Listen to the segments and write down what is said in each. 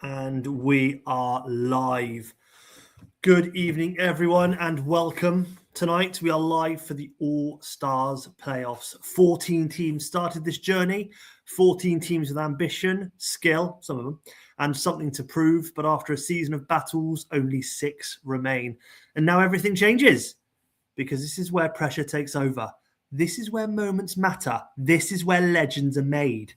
And we are live. Good evening, everyone, and welcome. Tonight, we are live for the All-Stars playoffs. 14 teams started this journey, 14 teams with ambition, skill, some of them, and something to prove. But after a season of battles, only 6 remain. And now everything changes, because this is where pressure takes over. This is where moments matter. This is where legends are made.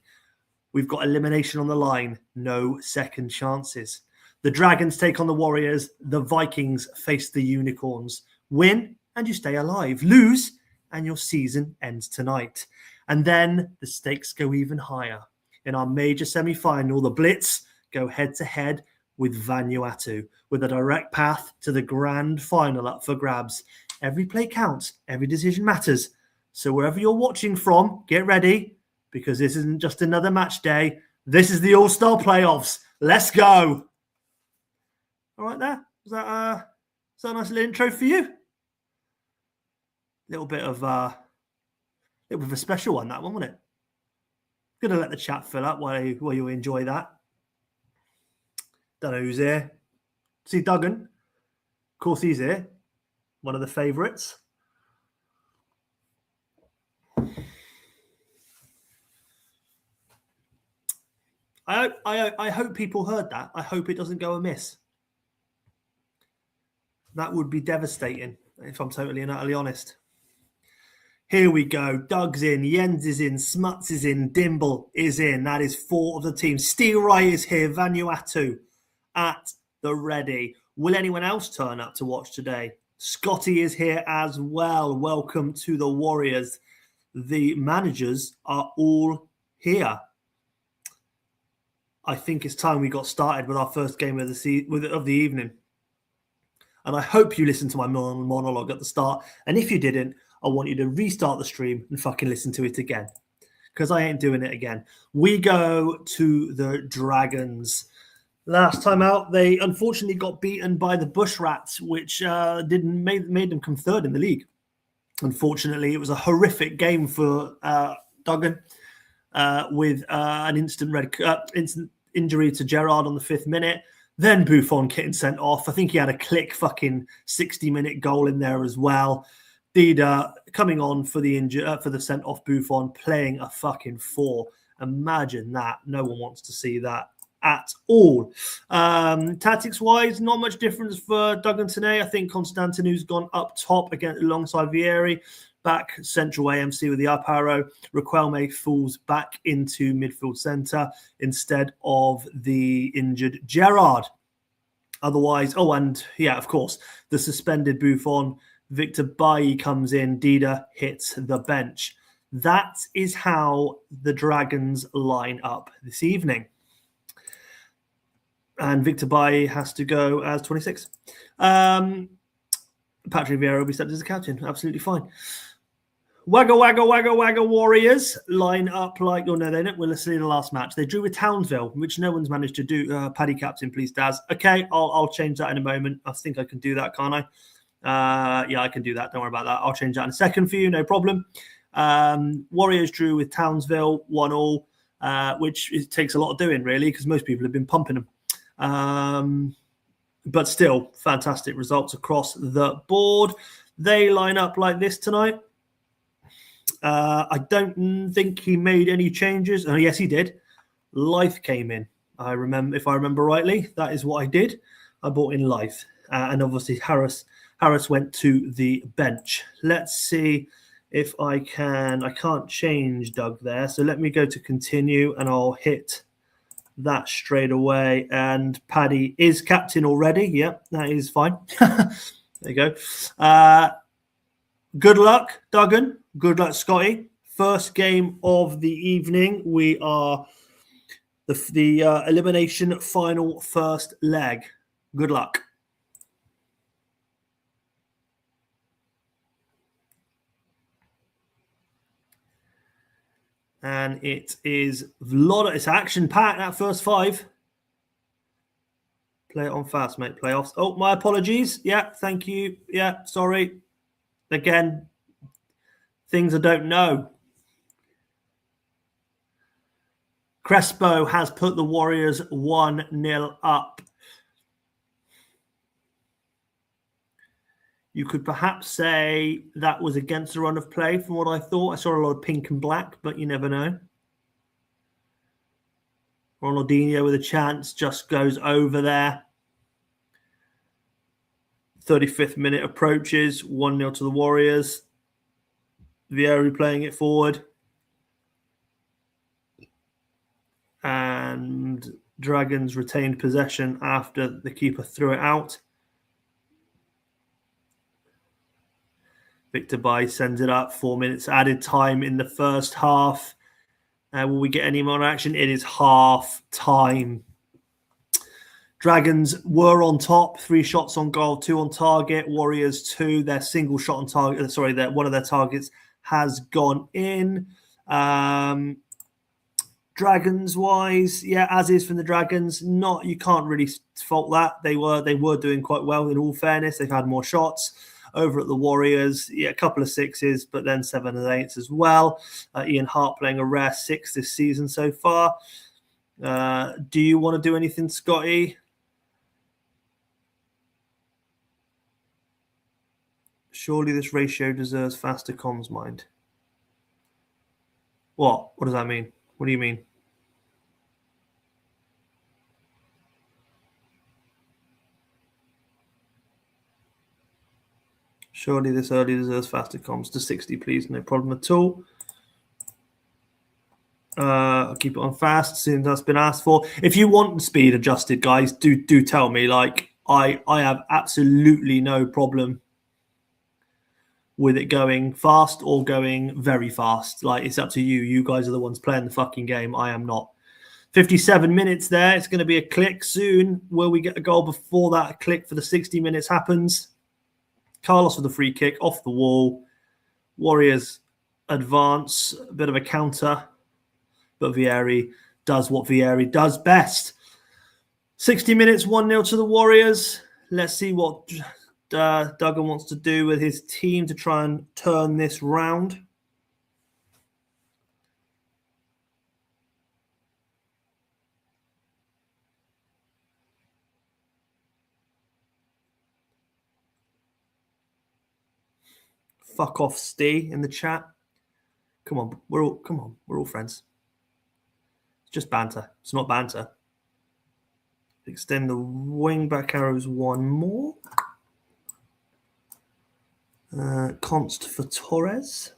We've got elimination on the line, no second chances. The Dragons take on the Warriors. The Vikings face the Unicorns. Win and you stay alive. Lose and your season ends tonight. And then the stakes go even higher. In our major semi-final, the Blitz go head-to-head with Vanuatu, with a direct path to the grand final up for grabs. Every play counts. Every decision matters. So wherever you're watching from, get ready, because this isn't just another match day. This is the All-Star playoffs. Let's go. All right there. Is that a nice little intro for you? Little bit of a special one, that one, wasn't it? Gonna let the chat fill up while you enjoy that. Don't know who's here. See Duggan. Of course he's here. One of the favourites. I hope people heard that. I hope it doesn't go amiss. That would be devastating, if I'm totally and utterly honest. Here we go. Doug's in, Jens is in, Smuts is in, Dimble is in. That is 4 of the team. Steel Rai is here, Vanuatu at the ready. Will anyone else turn up to watch today? Scotty is here as well. Welcome to the Warriors. The managers are all here. I think it's time we got started with our first game of the evening. And I hope you listened to my monologue at the start. And if you didn't, I want you to restart the stream and fucking listen to it again, because I ain't doing it again. We go to the Dragons. Last time out, they unfortunately got beaten by the Bush Rats, which made them come third in the league. Unfortunately, it was a horrific game for Duggan. With an instant injury to Gerrard on the 5th minute. Then Buffon getting sent off. I think he had a click fucking 60-minute goal in there as well. Dida coming on for the sent off Buffon, playing a fucking 4. Imagine that. No one wants to see that at all. Tactics-wise, not much difference for Duggan today. I think Constantinu's gone up top again alongside Vieri. Back central AMC with the up arrow. Riquelme falls back into midfield centre instead of the injured Gerrard. Otherwise, of course, the suspended Buffon. Victor Bailly comes in. Dida hits the bench. That is how the Dragons line up this evening. And Victor Bailly has to go as 26. Patrick Vieira will be set as a captain. Absolutely fine. Wagga Warriors line up like... Oh, no, they don't. We'll see the last match. They drew with Townsville, which no one's managed to do. Paddy captain, please, Daz. Okay, I'll change that in a moment. I think I can do that, can't I? Yeah, I can do that. Don't worry about that. I'll change that in a second for you. No problem. Warriors drew with Townsville, 1-1, which takes a lot of doing, really, because most people have been pumping them. But still, fantastic results across the board. They line up like this tonight. I don't think he made any changes. Oh, yes, he did. Life came in. If I remember rightly, that is what I did. I brought in Life, and obviously Harris went to the bench. Let's see if I can. I can't change Doug there, so let me go to continue, and I'll hit that straight away. And Paddy is captain already. Yep, that is fine. There you go. Good luck, Duggan. Good luck, Scotty. First game of the evening. We are the elimination final first leg. Good luck. And it is it's action-packed, that first 5. Play it on fast, mate. Playoffs. Oh, my apologies. Yeah, thank you. Yeah, sorry. Again, things I don't know. Crespo has put the Warriors 1-0 up. You could perhaps say that was against the run of play from what I thought. I saw a lot of pink and black, but you never know. Ronaldinho with a chance just goes over there. 35th minute approaches, 1-0 to the Warriors. Vieri playing it forward. And Dragons retained possession after the keeper threw it out. Victor Bai sends it up. 4 minutes added time in the first half. Will we get any more action? It is half time. Dragons were on top. 3 shots on goal, 2 on target. Warriors 2. Their single shot on target. Sorry, one of their targets has gone in. Dragons wise, yeah, as is from the Dragons. You can't really fault that. They were doing quite well. In all fairness, they've had more shots. Over at the Warriors, yeah, a couple of 6s, but then 7 and 8s as well. Ian Hart playing a rare 6 this season so far. Do you want to do anything, Scotty? Surely this ratio deserves faster comms, mind. What? What does that mean? What do you mean? Surely this early deserves faster comms to 60, please. No problem at all. I'll keep it on fast as soon as that's been asked for. If you want speed adjusted, guys, do tell me. Like I have absolutely no problem with it going fast or going very fast. Like it's up to you. You guys are the ones playing the fucking game. I am not. 57 minutes there. It's going to be a click soon. Will we get a goal before that click for the 60 minutes happens? Carlos with a free kick off the wall. Warriors advance. A bit of a counter. But Vieri does what Vieri does best. 60 minutes, 1-0 to the Warriors. Let's see what Duggan wants to do with his team to try and turn this round. Fuck off, Steve, in the chat. Come on, we're all friends. It's just banter. It's not banter. Extend the wing back arrows 1 more. Const for Torres.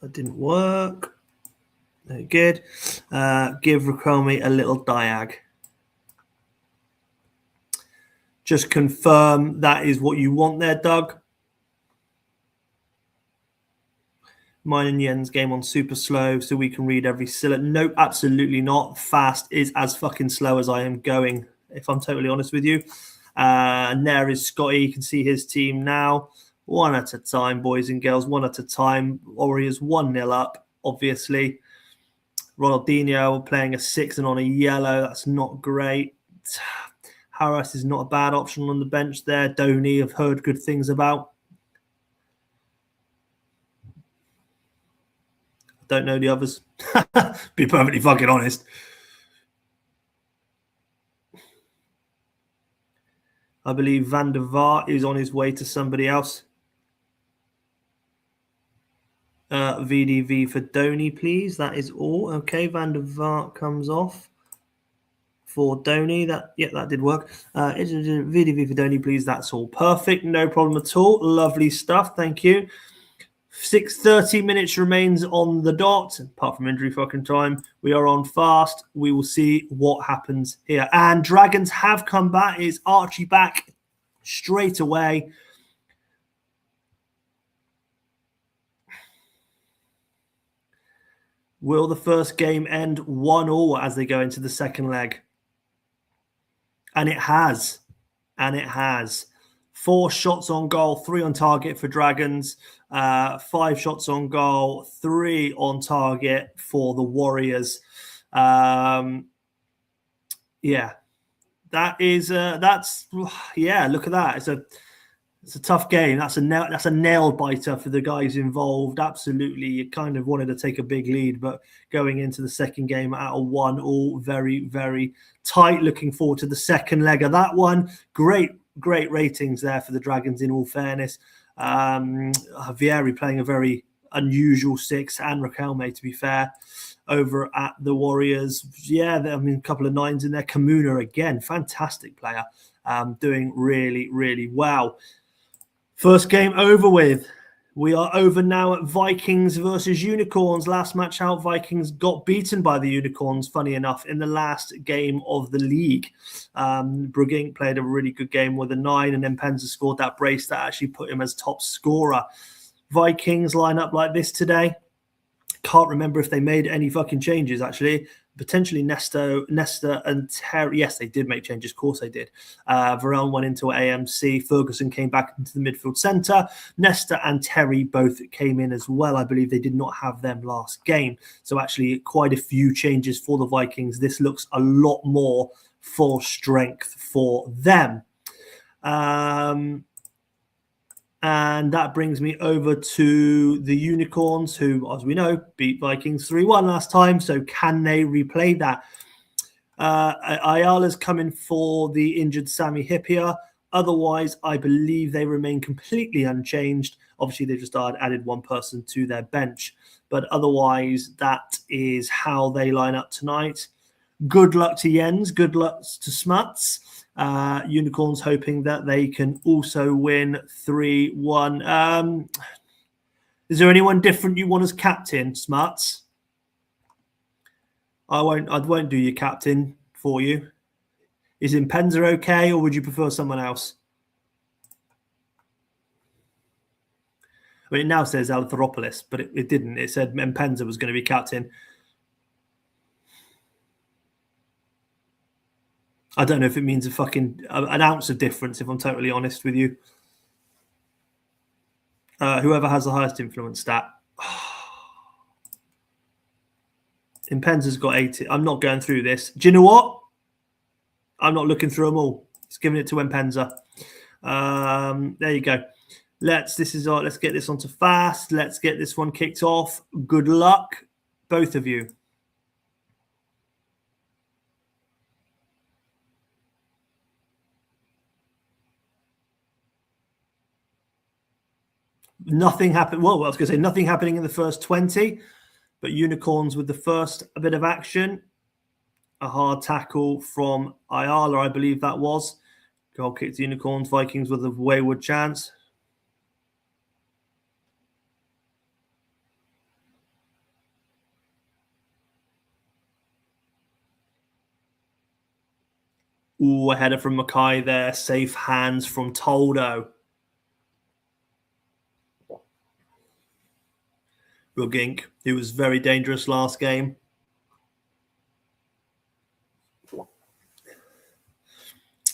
That didn't work. Very good. Give Rakomi a little diag. Just confirm that is what you want there, Doug. Mine and Yen's game on super slow so we can read every syllable. Nope, absolutely not. Fast is as fucking slow as I am going, if I'm totally honest with you. And there is Scotty. You can see his team now. 1 at a time, boys and girls. 1 at a time. Warriors 1-0 up, obviously. Ronaldinho playing a 6 and on a yellow. That's not great. Harris is not a bad option on the bench there. Donny, I've heard good things about. Don't know the others. Be perfectly fucking honest. I believe Van der Vaart is on his way to somebody else. VDV for Donny, please. That is all. Okay, Van der Vaart comes off for Donny. That did work. VDV for Donny, please. That's all perfect. No problem at all. Lovely stuff. Thank you. 6:30 minutes remains on the dot. Apart from injury fucking time, we are on fast. We will see what happens here. And Dragons have come back. It's Archie back straight away. Will the first game end 1-1 as they go into the second leg? And it has. 4 shots on goal, 3 on target for Dragons. 5 shots on goal, 3 on target for the Warriors. Look at that. It's It's a tough game. That's a nail biter for the guys involved. Absolutely, you kind of wanted to take a big lead, but going into the second game at a 1-1, very, very tight. Looking forward to the second leg of that one. Great ratings there for the Dragons. In all fairness, Vieri playing a very unusual 6, and Raquelme, to be fair, over at the Warriors. Yeah, I mean, a couple of 9s in there. Kamuna again, fantastic player, doing really, really well. First game over with. We are over now at Vikings versus Unicorns. Last match out, Vikings got beaten by the Unicorns, funny enough, in the last game of the league. Brugink played a really good game with a 9, and then Penza scored that brace that actually put him as top scorer. Vikings line up like this today. Can't remember if they made any fucking changes, actually. Potentially Nesta and Terry. Yes, they did make changes. Of course they did. Varane went into AMC. Ferguson came back into the midfield centre. Nesta and Terry both came in as well. I believe they did not have them last game. So actually quite a few changes for the Vikings. This looks a lot more full strength for them. And that brings me over to the Unicorns, who, as we know, beat Vikings 3-1 last time. So can they replay that? Ayala's coming for the injured Sami Hyypiä. Otherwise, I believe they remain completely unchanged. Obviously, they've just added one person to their bench. But otherwise, that is how they line up tonight. Good luck to Jens. Good luck to Smuts. Unicorns hoping that they can also win 3-1. Is there anyone different you want as captain, Smuts? I won't do your captain for you. Is Impenza okay, or would you prefer someone else? I mean, it now says Alathropoulos, but it didn't. It said Impenza was going to be captain. I don't know if it means an ounce of difference, if I'm totally honest with you. Whoever has the highest influence stat. Impenza's got 80. I'm not going through this. Do you know what? I'm not looking through them all. It's giving it to Impenza. There you go. Let's get this onto fast. Let's get this one kicked off. Good luck, both of you. Nothing happened. Well, I was going to say nothing happening in the first 20, but Unicorns with the first bit of action. A hard tackle from Ayala, I believe that was. Goal kick to Unicorns. Vikings with a wayward chance. Ooh, a header from Mackay there. Safe hands from Toldo. Brugink, who was very dangerous last game.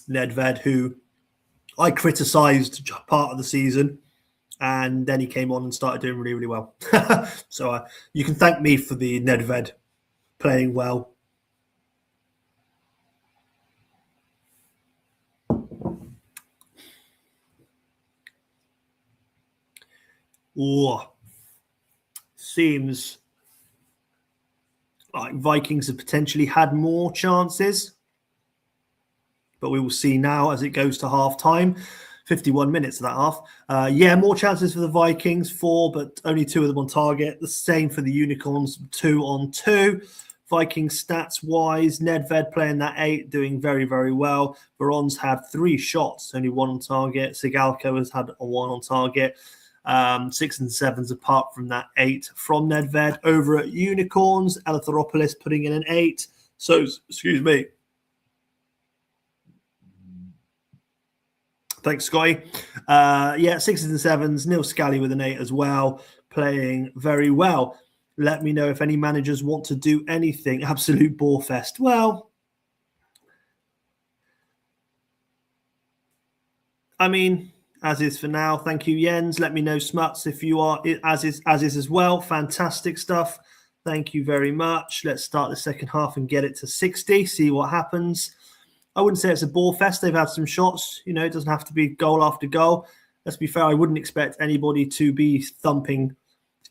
Nedved, who I criticised part of the season, and then he came on and started doing really, really well. So you can thank me for the Nedved playing well. Ooh. Seems like Vikings have potentially had more chances, but we will see now as it goes to half time. 51 minutes of that half. Yeah, more chances for the Vikings, 4, but only 2 of them on target. The same for the Unicorns, 2 on 2. Vikings stats wise, Nedved playing that 8, doing very, very well. Veron's had 3 shots, only 1 on target. Sigalko has had a 1 on target. 6 and 7s apart from that 8 from Nedved. Over at Unicorns, Alathropoulos putting in an 8. So, excuse me. Thanks, Scotty. Yeah, 6s and 7s. Neil Scally with an 8 as well, playing very well. Let me know if any managers want to do anything. Absolute bore fest. Well, I mean, as is for now. Thank you, Jens. Let me know, Smuts, if you are as is as well. Fantastic stuff. Thank you very much. Let's start the second half and get it to 60. See what happens. I wouldn't say it's a ball fest. They've had some shots. You know, it doesn't have to be goal after goal. let's be fair, I wouldn't expect anybody to be thumping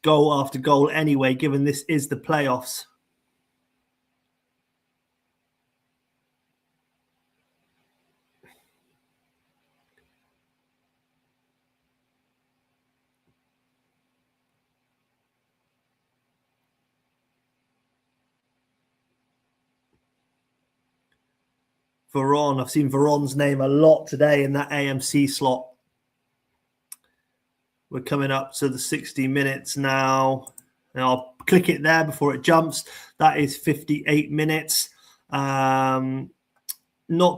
goal after goal anyway, given this is the playoffs. Veron, I've seen Veron's name a lot today in that AMC slot. We're coming up to the 60 minutes now. And I'll click it there before it jumps. That is 58 minutes. Not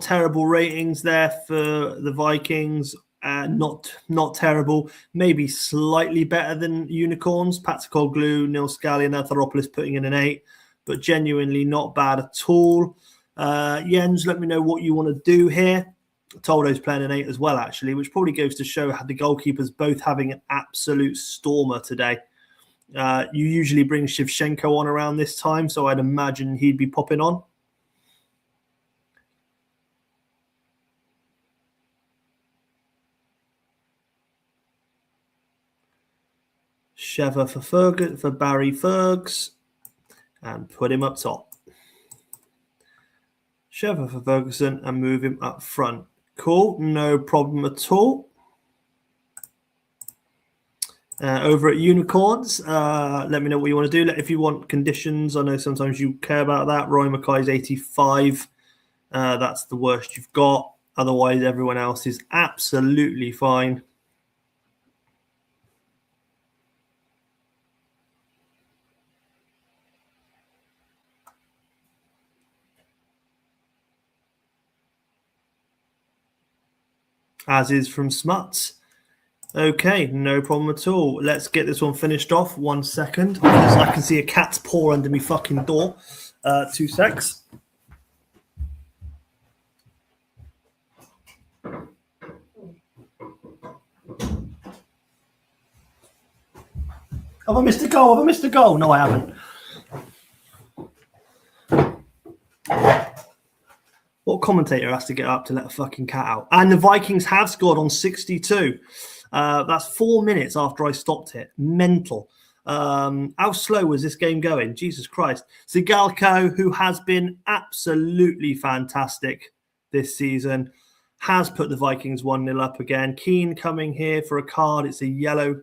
terrible ratings there for the Vikings. Not terrible. Maybe slightly better than Unicorns. Patsakoglu, Nil Scally, and Atheropoulos putting in an 8. But genuinely not bad at all. Jens, let me know what you want to do here. Toldo's playing an 8 as well, actually, which probably goes to show how the goalkeepers both having an absolute stormer today. You usually bring Shevchenko on around this time, so I'd imagine he'd be popping on. Sheva for Barry Fergs, and put him up top. Sheva for Ferguson and move him up front. Cool, no problem at all. Over at Unicorns, let me know what you want to do. If you want conditions, I know sometimes you care about that. Roy Mackay's 85. That's the worst you've got. Otherwise, everyone else is absolutely fine. As is from Smuts. Okay, no problem at all. Let's get this one finished off. 1 second. Because I can see a cat's paw under me fucking door. 2 secs. Have I missed a goal? Have I missed a goal? No, I haven't. What commentator has to get up to let a fucking cat out? And the Vikings have scored on 62. That's 4 minutes after I stopped it. Mental. How slow was this game going? Jesus Christ. Zigalko, who has been absolutely fantastic this season, has put the Vikings 1-0 up again. Keane coming here for a card. It's a yellow.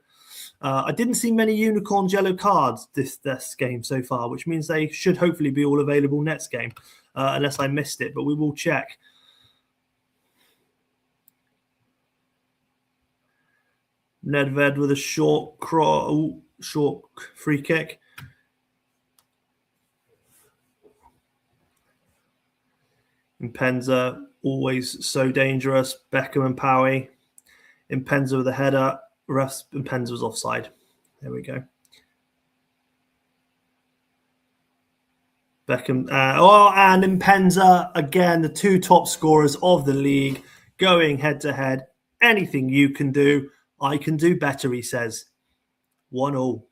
I didn't see many Unicorns yellow cards this game so far, which means they should hopefully be all available next game, unless I missed it, but we will check. Nedved with a short free kick. Impenza, always so dangerous. Beckham and Powie. Impenza with a header. Impenza was offside. There we go. Beckham. And Impenza, again, the 2 top scorers of the league, going head-to-head. Anything you can do, I can do better, he says. 1-1.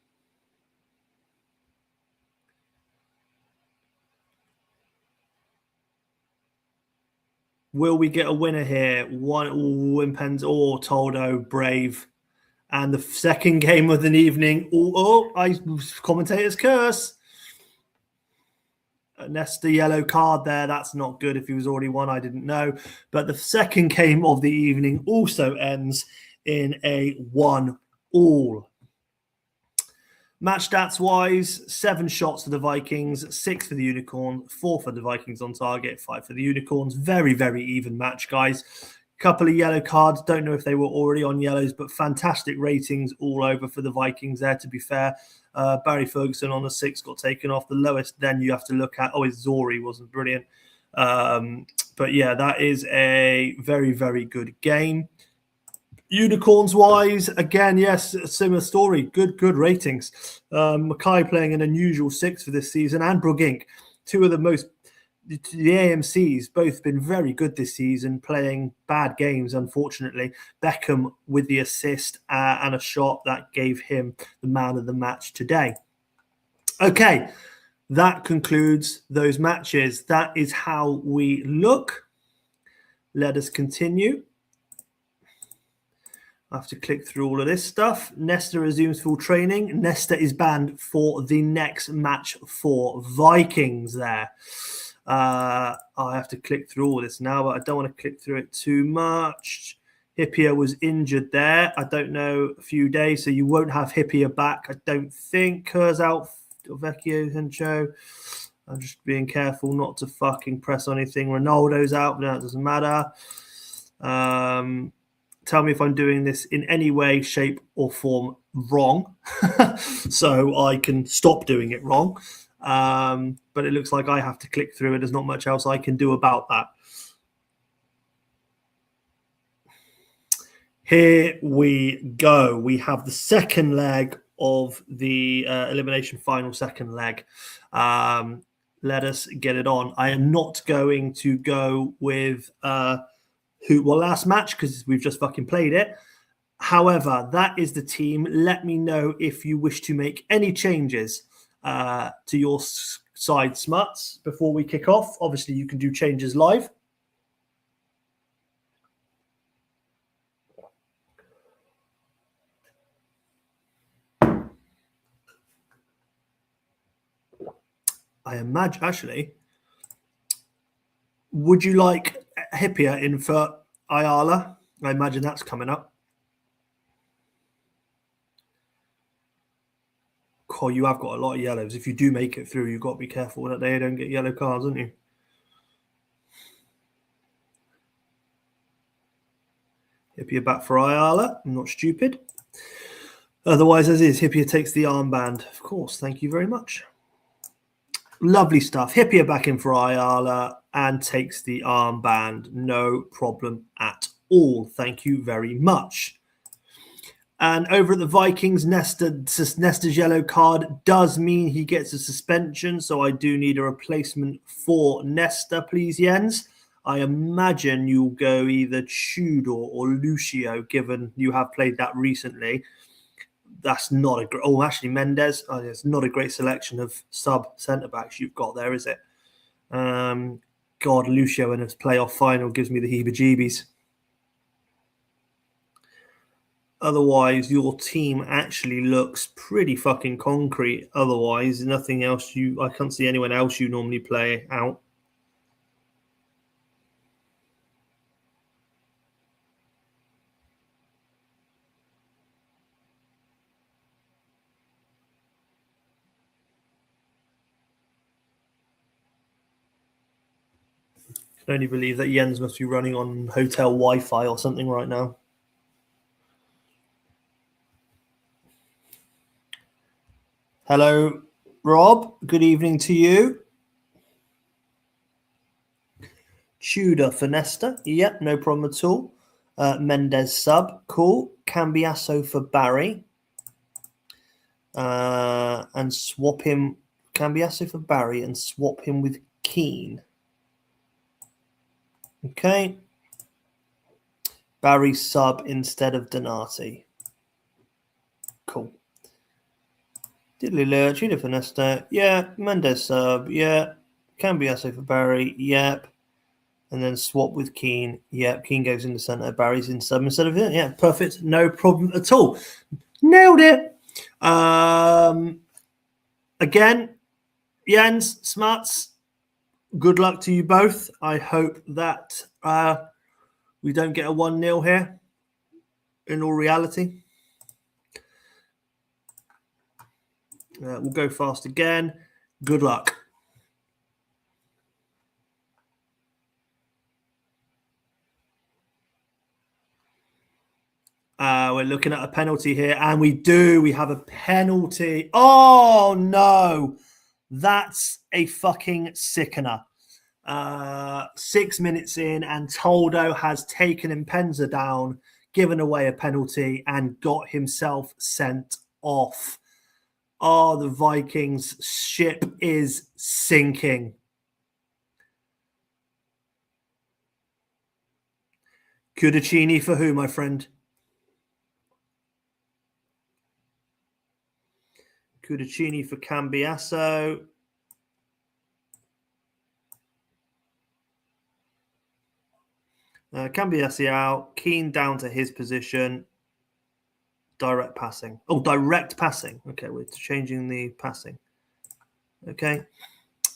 Will we get a winner here? 1-1, Impenza, Toldo, brave. And the second game of the evening. Commentator's curse. Nesta yellow card there. That's not good. If he was already one, I didn't know. But the second game of the evening also ends in a 1-1. Match stats wise, 7 shots for the Vikings, 6 for the Unicorn, 4 for the Vikings on target, 5 for the Unicorns. Very, very even match, guys. Couple of yellow cards. Don't know if they were already on yellows, but fantastic ratings all over for the Vikings there, to be fair. Barry Ferguson on the 6 got taken off. The lowest then you have to look at, Zori wasn't brilliant. But yeah, that is a very, very good game. Unicorns wise, again, yes, a similar story. Good ratings. Mackay playing an unusual 6 for this season, and Brugink, 2 of the AMCs, both been very good this season, playing bad games, unfortunately. Beckham with the assist and a shot that gave him the man of the match today. Okay, that concludes those matches. That is how we look. Let us continue. I have to click through all of this stuff. Nesta resumes full training. Nesta is banned for the next match for Vikings there. I have to click through all this now, but I don't want to click through it too much. Hippier was injured there. I don't know, a few days, so you won't have Hippier back, I don't think. Kerr's out. Vecchio, Hencho. I'm just being careful not to fucking press on anything. Ronaldo's out. No, it doesn't matter. Tell me if I'm doing this in any way, shape, or form wrong, so I can stop doing it wrong. But it looks like I have to click through it. There's not much else I can do about that. Here we go. We have the second leg of the elimination final, second leg. Let us get it on. I am not going to go with last match because we've just fucking played it. However, that is the team. Let me know if you wish to make any changes to your side, Smuts, before we kick off. Obviously, you can do changes live. I imagine, actually, would you like Hippier in for Ayala? I imagine that's coming up. Oh, you have got a lot of yellows. If you do make it through, you've got to be careful that they don't get yellow cards, haven't you? Hippier back for Ayala. I'm not stupid. Otherwise, as is, Hippier takes the armband. Of course, thank you very much. Lovely stuff. Hippier back in for Ayala and takes the armband. No problem at all. Thank you very much. And over at the Vikings, Nesta's yellow card does mean he gets a suspension. So I do need a replacement for Nesta, please, Jens. I imagine you'll go either Tudor or Lucio, given you have played that recently. That's not a great... Oh, actually, Mendes. Oh, it's not a great selection of sub-centre-backs you've got there, is it? God, Lucio in his playoff final gives me the heebie-jeebies. Otherwise, your team actually looks pretty fucking concrete. Otherwise, nothing else I can't see anyone else you normally play out. I can only believe that Jens must be running on hotel Wi-Fi or something right now. Hello, Rob. Good evening to you. Tudor for Nesta. Yep, no problem at all. Mendes sub. Cool. Cambiasso for Barry. And swap him. Cambiasso for Barry and swap him with Keane. Okay. Barry sub instead of Donati. Cool. Diddly Tudor for Nesta. Yeah. Mendes sub. Yeah. Cambiasso for Barry. Yep. And then swap with Keane. Yep. Keane goes in the centre. Barry's in sub instead of it. Yeah. Perfect. No problem at all. Nailed it. Again, Jens, Smuts, good luck to you both. I hope that we don't get a 1-0 here in all reality. We'll go fast again. Good luck. We're looking at a penalty here, and we have a penalty. Oh, no. That's a fucking sickener. 6 minutes in, and Toldo has taken Impenza down, given away a penalty, and got himself sent off. Oh, the Vikings ship is sinking. Cudicini for who, my friend? Cudicini for Cambiasso. Cambiasso out. Keane down to his position. direct passing. Oh, direct passing. Okay, we're changing the passing. Okay.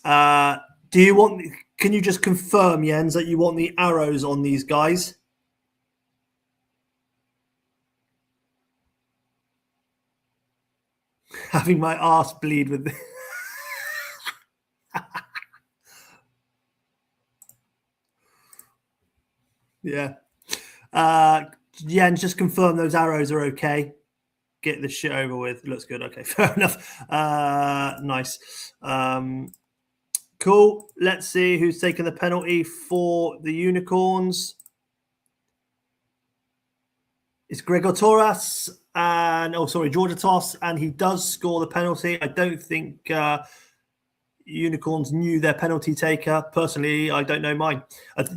Do you want? Can you just confirm, Jens, that you want the arrows on these guys? Having my arse bleed with. Yeah. Jens, just confirm those arrows are okay. Get this shit over with. Looks good. Okay, fair enough. Nice. Cool. Let's see who's taking the penalty for the Unicorns. It's Gregor Torres and Georgia Toss, and he does score the penalty. I don't think Unicorns knew their penalty taker. Personally, I don't know mine.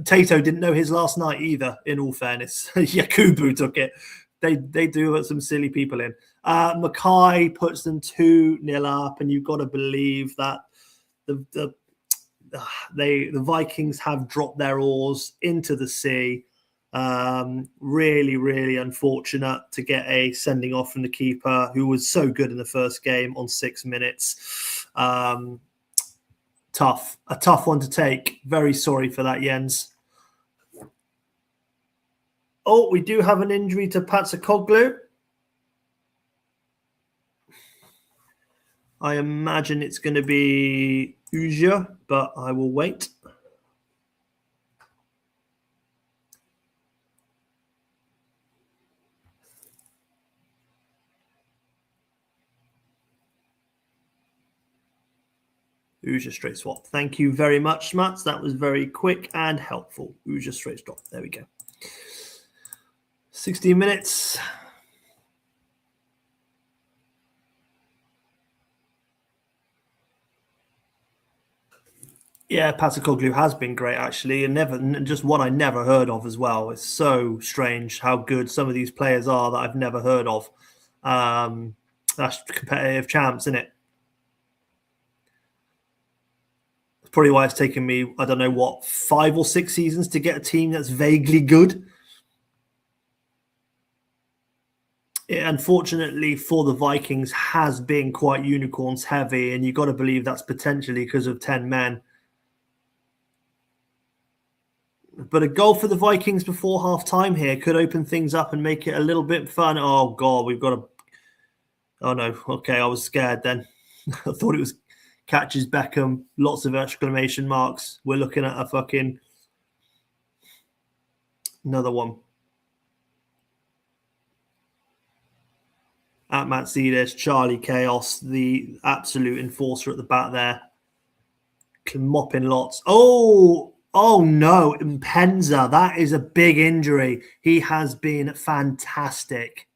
Tato didn't know his last night either, in all fairness. Yakubu took it. They do some silly people in. Mackay puts them 2-0 up, and you've got to believe that the Vikings have dropped their oars into the sea. Really, really unfortunate to get a sending off from the keeper, who was so good in the first game on 6 minutes. A tough one to take. Very sorry for that, Jens. Oh, we do have an injury to Patsakoglu. I imagine it's going to be Uja, but I will wait. Uja straight swap. Thank you very much, Smuts. That was very quick and helpful. Uja straight swap. There we go. 16 minutes. Yeah, Patsakoglu has been great, actually, and just one I never heard of as well. It's so strange how good some of these players are that I've never heard of. That's competitive champs, isn't it? That's probably why it's taken me, I don't know what, 5 or 6 seasons to get a team that's vaguely good. It, unfortunately for the Vikings, has been quite Unicorns heavy, and you've got to believe that's potentially because of 10 men. But a goal for the Vikings before half-time here could open things up and make it a little bit fun. Oh, God, we've got to... Oh, no. Okay, I was scared then. I thought it was catches Beckham. Lots of exclamation marks. We're looking at a fucking... Another one. At Matsides, Charlie Chaos, the absolute enforcer at the back there. Mopping lots. Oh no, Mpenza. That is a big injury. He has been fantastic.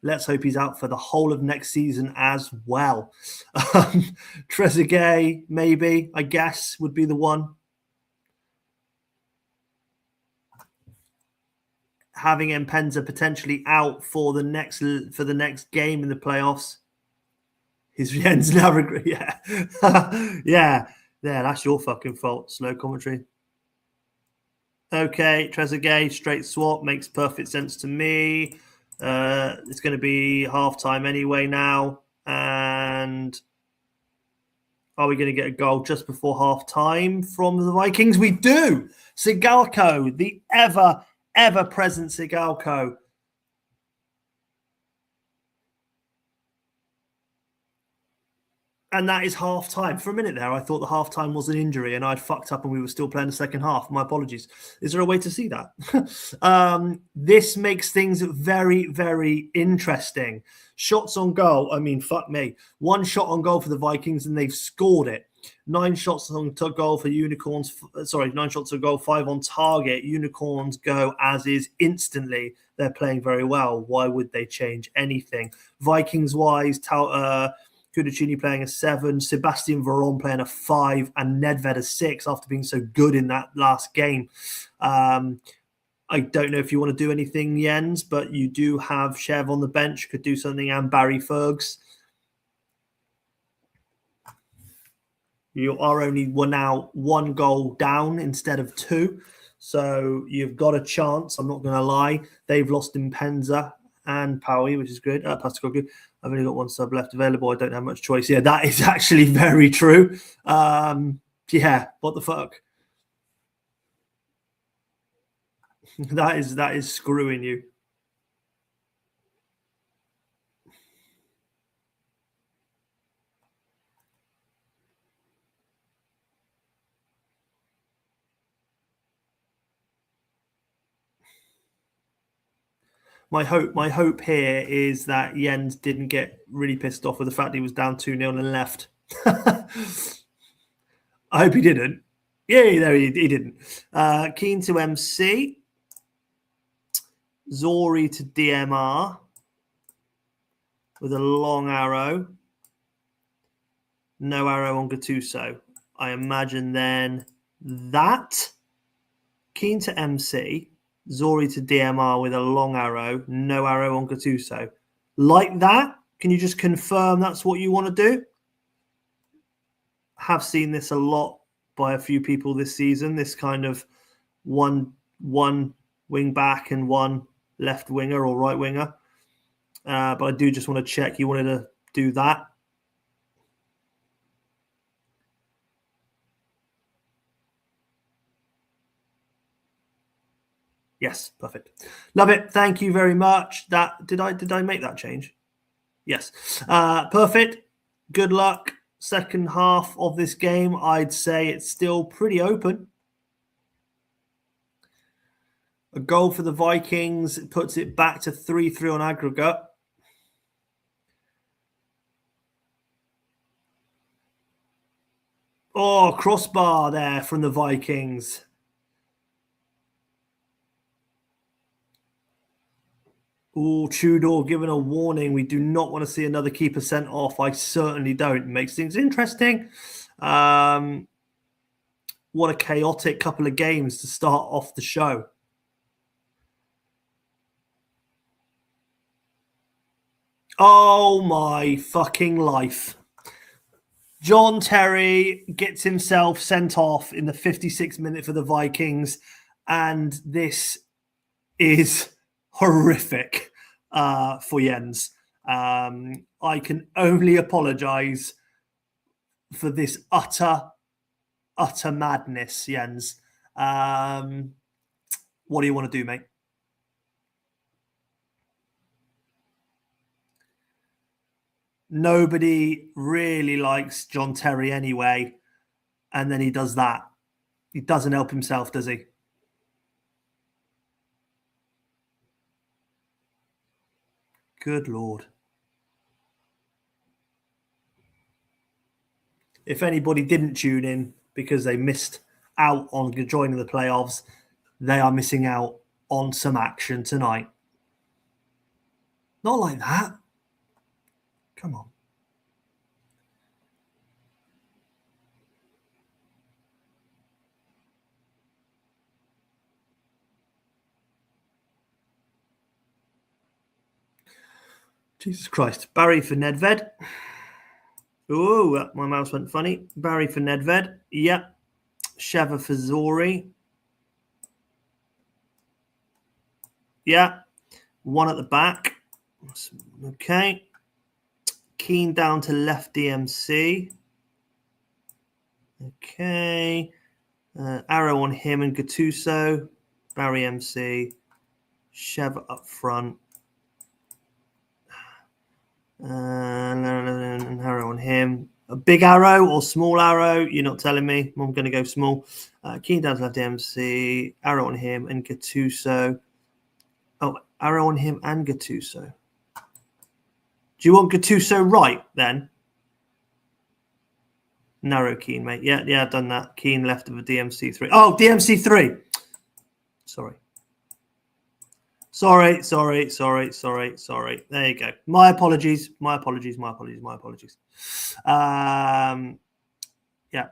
Let's hope he's out for the whole of next season as well. Trezeguet, maybe, I guess, would be the one. Having Mpenza potentially out for the next game in the playoffs. His Jens now regret. Yeah. Yeah, that's your fucking fault. Slow commentary. Okay, Trezeguet, straight swap. Makes perfect sense to me. It's going to be half-time anyway now. And are we going to get a goal just before half-time from the Vikings? We do! Sigalko, the ever-present Sigalko. And that is half-time. For a minute there, I thought the half-time was an injury and I'd fucked up and we were still playing the second half. My apologies. Is there a way to see that? This makes things very, very interesting. Shots on goal. I mean, fuck me. 1 shot on goal for the Vikings and they've scored it. 9 shots on goal for Unicorns. 9 shots on goal, 5 on target. Unicorns go as is instantly. They're playing very well. Why would they change anything? Vikings-wise, Kudachini playing a 7, Sebastian Veron playing a 5, and Nedved a 6 after being so good in that last game. I don't know if you want to do anything, Jens, but you do have Chev on the bench, could do something, and Barry Fergs. You are now 1 goal down instead of 2. So you've got a chance. I'm not going to lie. They've lost Mpenza. and Powie, which is good. Pascal, I've only got one sub left available. I don't have much choice. Yeah, that is actually very true. Yeah, what the fuck? That is screwing you. My hope here is that Jens didn't get really pissed off with the fact he was down 2-0 and left. I hope he didn't. Yeah, no, he didn't. Keen to MC. Zori to DMR with a long arrow. No arrow on Gattuso. I imagine then that. Keen to MC. Zori to DMR with a long arrow. No arrow on Gattuso. Like that? Can you just confirm that's what you want to do? Have seen this a lot by a few people this season. This kind of one wing back and one left winger or right winger. But I do just want to check you wanted to do that. Yes, perfect. Love it. Thank you very much. That did I make that change? Yes. Perfect. Good luck. Second half of this game, I'd say it's still pretty open. A goal for the Vikings puts it back to 3-3 on aggregate. Oh, crossbar there from the Vikings. Oh, Tudor given a warning. We do not want to see another keeper sent off. I certainly don't. It makes things interesting. What a chaotic couple of games to start off the show. Oh, my fucking life. John Terry gets himself sent off in the 56th minute for the Vikings, and this is horrific for Jens. I can only apologize for this utter madness, Jens. What do you want to do, mate? Nobody really likes John Terry anyway, and then he does that. He doesn't help himself, does he? Good Lord. If anybody didn't tune in because they missed out on joining the playoffs, they are missing out on some action tonight. Not like that. Come on. Jesus Christ. Barry for Nedved. Oh, my mouse went funny. Barry for Nedved. Yep. Sheva for Zori. Yeah. One at the back. Okay. Keen down to left DMC. Okay. Arrow on him and Gattuso. Barry MC. Sheva up front. Arrow on him. A big arrow or small arrow? You're not telling me. I'm going to go small. Keen down to left DMC. Arrow on him and Gattuso. Oh, arrow on him and Gattuso. Do you want Gattuso right then? Narrow Keen, mate. Yeah, I've done that. Keen left of a DMC3. Oh, DMC3. Sorry. There you go. My apologies. Yeah,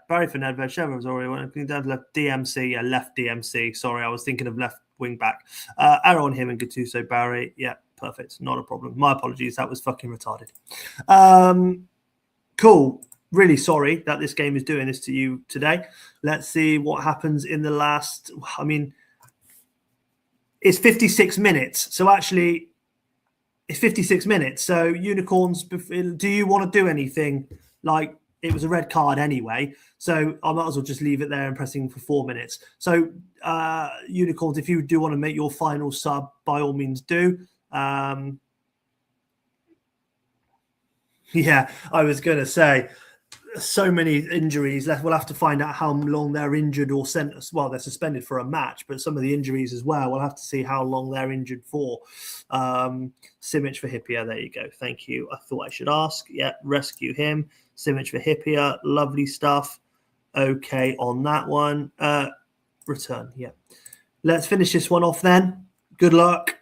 Barry for Nedved. Sheva was already down to left DMC. Yeah, left DMC. Sorry, I was thinking of left wing back. Arrow on him and Gattuso. Barry. Yeah, perfect. Not a problem. My apologies. That was fucking retarded. Cool. Really sorry that this game is doing this to you today. Let's see what happens in the last. I mean, it's 56 minutes. So actually, it's 56 minutes. So Unicorns, do you want to do anything? Like, it was a red card anyway, so I might as well just leave it there and pressing for 4 minutes. So Unicorns, if you do want to make your final sub, by all means do. Yeah, I was going to say, so many injuries left. We'll have to find out how long they're injured or sent. Well, they're suspended for a match, but some of the injuries as well. We'll have to see how long they're injured for. Simic for Hippier. There you go. Thank you. I thought I should ask. Yeah, rescue him. Simic for Hippier. Lovely stuff. Okay on that one. Return. Yeah. Let's finish this one off then. Good luck.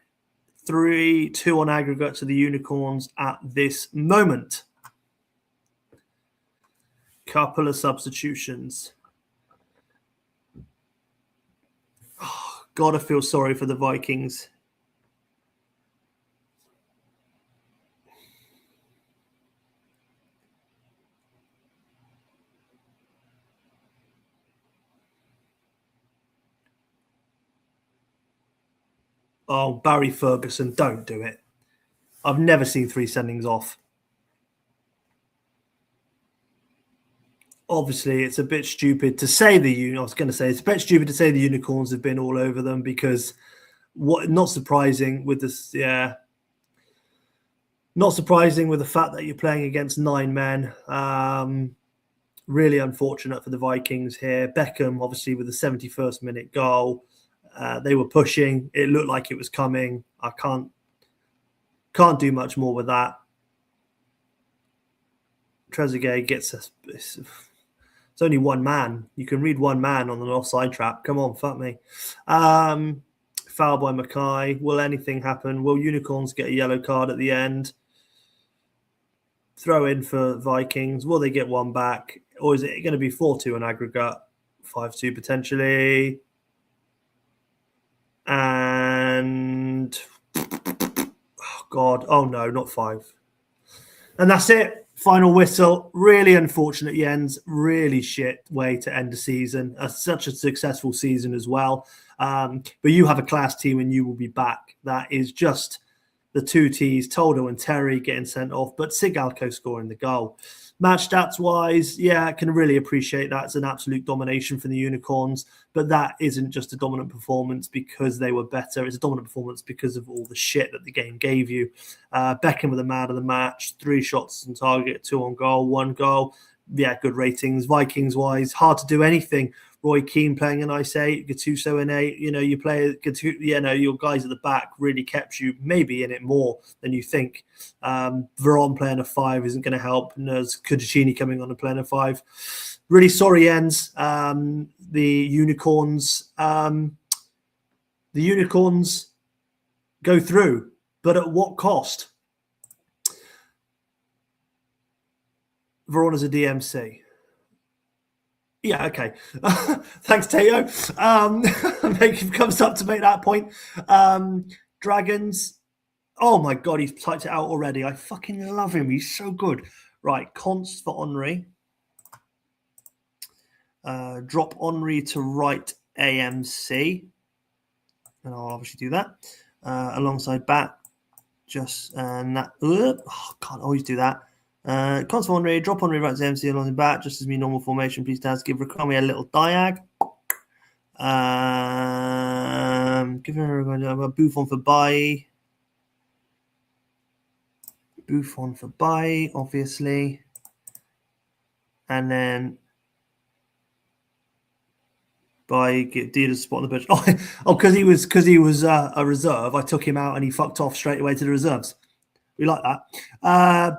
3-2 on aggregate to the Unicorns at this moment. Couple of substitutions. Oh, gotta feel sorry for the Vikings. Oh, Barry Ferguson, don't do it. I've never seen 3 sendings off. Obviously, it's a bit stupid to say I was going to say it's a bit stupid to say the Unicorns have been all over them, because not surprising with this. Yeah, not surprising with the fact that you're playing against 9 men. Really unfortunate for the Vikings here. Beckham, obviously, with the 71st minute goal. They were pushing. It looked like it was coming. I can't do much more with that. Trezeguet gets it's only 1 man. You can read 1 man on an offside trap. Come on, fuck me. Foul by Mackay. Will anything happen? Will Unicorns get a yellow card at the end? Throw in for Vikings. Will they get 1 back? Or is it going to be 4-2 on aggregate? 5-2 potentially. And oh God, oh no, not 5. And that's it. Final whistle. Really unfortunate, Jens. Really shit way to end the season. Such a successful season as well. But you have a class team and you will be back. That is just the 2 T's, Toldo and Terry getting sent off, but Sigalko scoring the goal. Match stats wise, yeah, I can really appreciate that. It's an absolute domination for the Unicorns, but that isn't just a dominant performance because they were better. It's a dominant performance because of all the shit that the game gave you. Beckham with the man of the match, 3 shots on target, 2 on goal, 1 goal. Yeah, good ratings. Vikings wise, hard to do anything. Roy Keane playing a nice 8, Gattuso an 8. You know, you play your guys at the back really kept you maybe in it more than you think. Veron playing a 5 isn't going to help. And there's Kudicini coming on and playing a 5. Really sorry, ends. The Unicorns go through, but at what cost? Veron is a DMC. Yeah, okay. Thanks, Teo. Comes up to make that point. Dragons. Oh my God, he's typed it out already. I fucking love him. He's so good. Right, Const for Henri. Drop Henri to right AMC. And I'll obviously do that. Alongside Bat. Just and that. Can't always do that. Const for Henri, drop Henri right to MC along the back, just as me normal formation. Please, Daz, give Rakami a little diag. Give him a Buffon for Bailly. Buffon for Bailly, obviously. And then Bailly get Dida's spot on the bench. Oh, because he was a reserve, I took him out and he fucked off straight away to the reserves. We like that.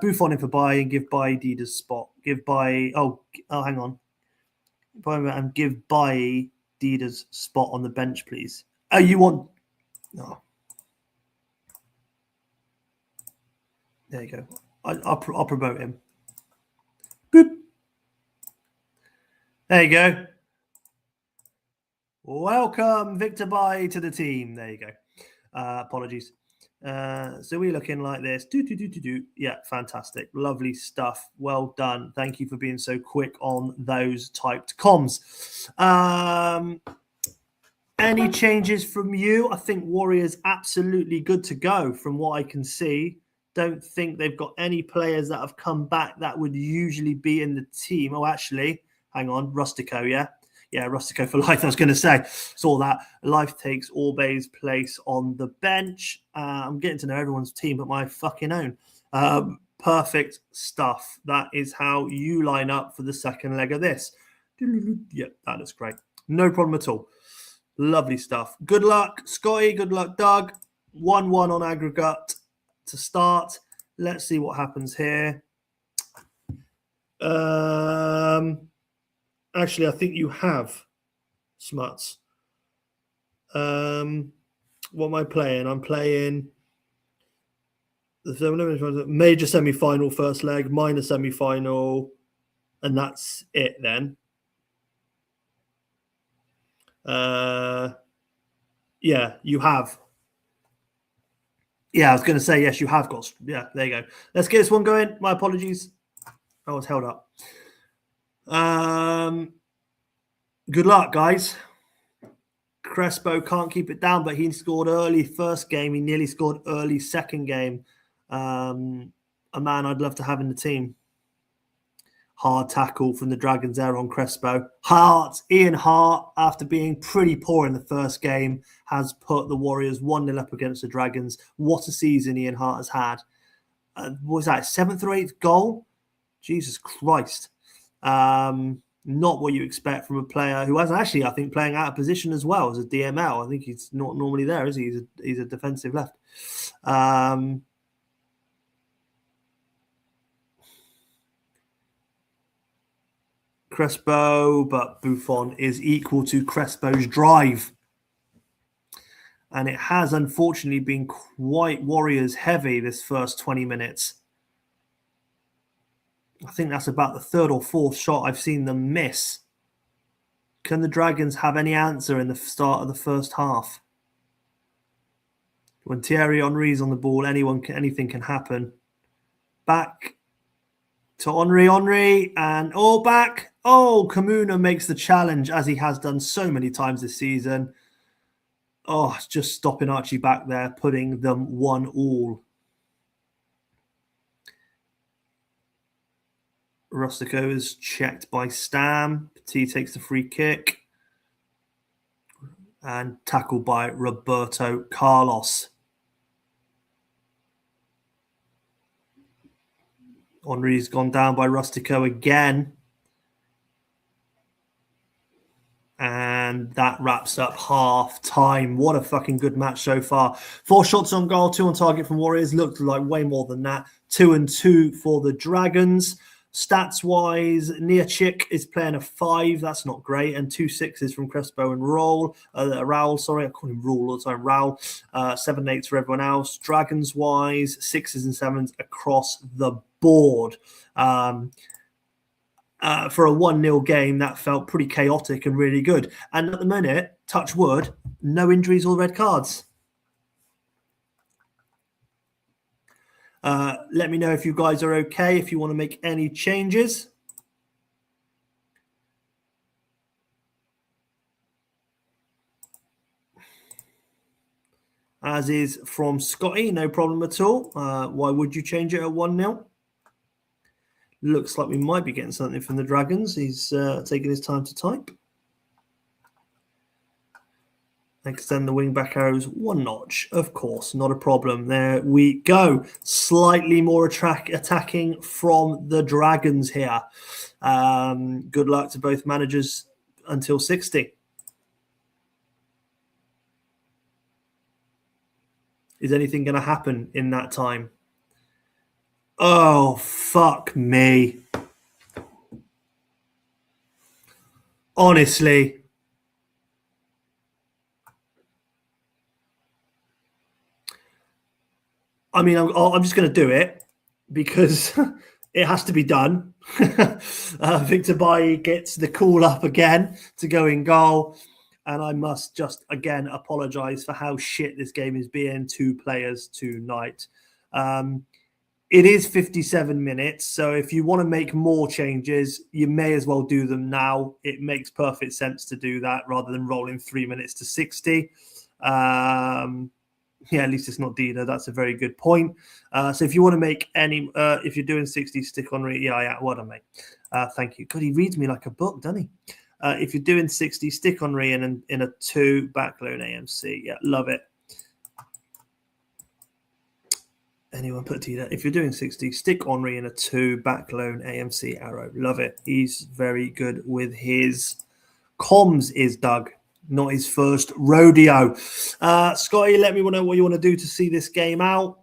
Buffon in for Bailly and give Bailly Dida's spot. Give Bailly. Oh, hang on. And give Bailly Dida's spot on the bench, please. Oh, you want? No. There you go. I'll promote him. Boop. There you go. Welcome, Victor Bailly, to the team. There you go. Apologies. So we're looking like this. Yeah, fantastic. Lovely stuff. Well done. Thank you for being so quick on those typed comms. Any changes from you? I think Warriors absolutely good to go from what I can see. Don't think they've got any players that have come back that would usually be in the team. Oh, actually, hang on. Rustico, yeah? Yeah, Rustico for life, I was going to say. Saw that. Life takes Orbe's place on the bench. I'm getting to know everyone's team but my fucking own. Perfect stuff. That is how you line up for the second leg of this. Yep, that looks great. No problem at all. Lovely stuff. Good luck, Scotty. Good luck, Doug. 1-1 on aggregate to start. Let's see what happens here. Actually, I think you have Smuts. What am I playing? I'm playing the major semi-final first leg, minor semi-final, and that's it then. Yeah, you have. Yeah, I was going to say, yes, you have got. Yeah, there you go. Let's get this one going. My apologies. I was held up. Good luck, guys. Crespo can't keep it down, but he scored early first game. He nearly scored early second game. A man I'd love to have in the team. Hard tackle from the Dragons there on Crespo. Ian Hart, after being pretty poor in the first game, has put the Warriors 1-0 up against the Dragons. What a season Ian Hart has had. What was that, 7th or 8th goal? Jesus Christ. Not what you expect from a player who has actually, I think, playing out of position as well as a DML. I think he's not normally there, is he? He's a defensive left. Crespo, but Buffon is equal to Crespo's drive. And it has unfortunately been quite Warriors heavy this first 20 minutes. I think that's about the 3rd or 4th shot I've seen them miss. Can the Dragons have any answer in the start of the first half? When Thierry Henry's on the ball, anything can happen. Back to Henry, and back. Kamuna makes the challenge, as he has done so many times this season. Just stopping Archie back there, putting them 1-1. Rustico is checked by Stam. Petit takes the free kick. And tackled by Roberto Carlos. Henry's gone down by Rustico again. And that wraps up half time. What a fucking good match so far. 4 shots on goal, 2 on target from Warriors. Looked like way more than that. 2-2 for the Dragons. Stats-wise, Niachik is playing a 5. That's not great. And 2 6s from Crespo and Raul. Sorry, I call him Raul all the time. Raul. 7 8s for everyone else. Dragons-wise, 6s and 7s across the board. For a 1-0 game, that felt pretty chaotic and really good. And at the minute, touch wood, no injuries or red cards. Let me know if you guys are okay, if you want to make any changes. As is from Scotty, no problem at all. Why would you change it at 1-0? Looks like we might be getting something from the Dragons. He's taking his time to type. Extend the wing-back arrows 1 notch. Of course, not a problem. There we go. Slightly more attacking from the Dragons here. Good luck to both managers until 60. Is anything going to happen in that time? Oh, fuck me. Honestly. I mean, I'm just going to do it because it has to be done. Victor Bailly gets the call up again to go in goal. And I must just, again, apologise for how shit this game is being. 2 players tonight. It is 57 minutes, so if you want to make more changes, you may as well do them now. It makes perfect sense to do that rather than rolling 3 minutes to 60. Yeah, at least it's not Dida. That's a very good point. So if you want to make any, if you're doing 60, stick on. Yeah, well done, mate. Thank you. God, he reads me like a book, doesn't he? If you're doing 60, stick on re in a 2 backload AMC. Yeah, love it. Anyone put Dida? If you're doing 60, stick Henri in a 2 backload AMC arrow. Love it. He's very good with his comms, is Doug. Not his first rodeo. Scotty, let me know what you want to do to see this game out.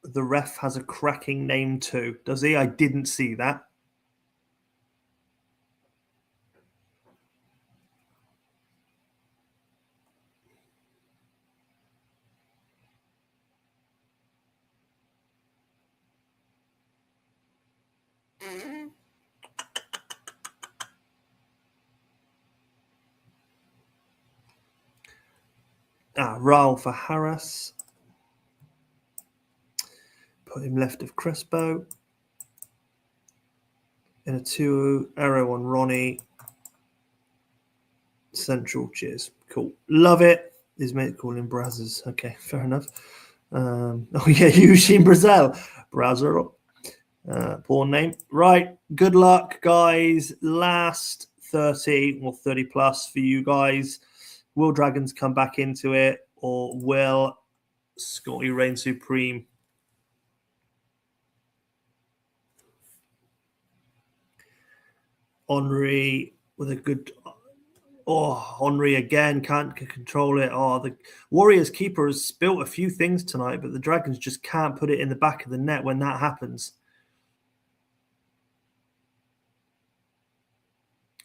The ref has a cracking name too. Does he? I didn't see that. Raul for Harris. Put him left of Crespo. In a 2 arrow on Ronnie. Central, cheers. Cool. Love it. His mate call him Brazzers. Okay, fair enough. Oh yeah, Eugene Brazil. Brazzer. Poor name. Right. Good luck, guys. Last 30 or 30 plus for you guys. Will Dragons come back into it, or will Scotty reign supreme? Henri with a good... Oh, Henri again can't control it. Oh, the Warriors keeper has spilt a few things tonight, but the Dragons just can't put it in the back of the net when that happens.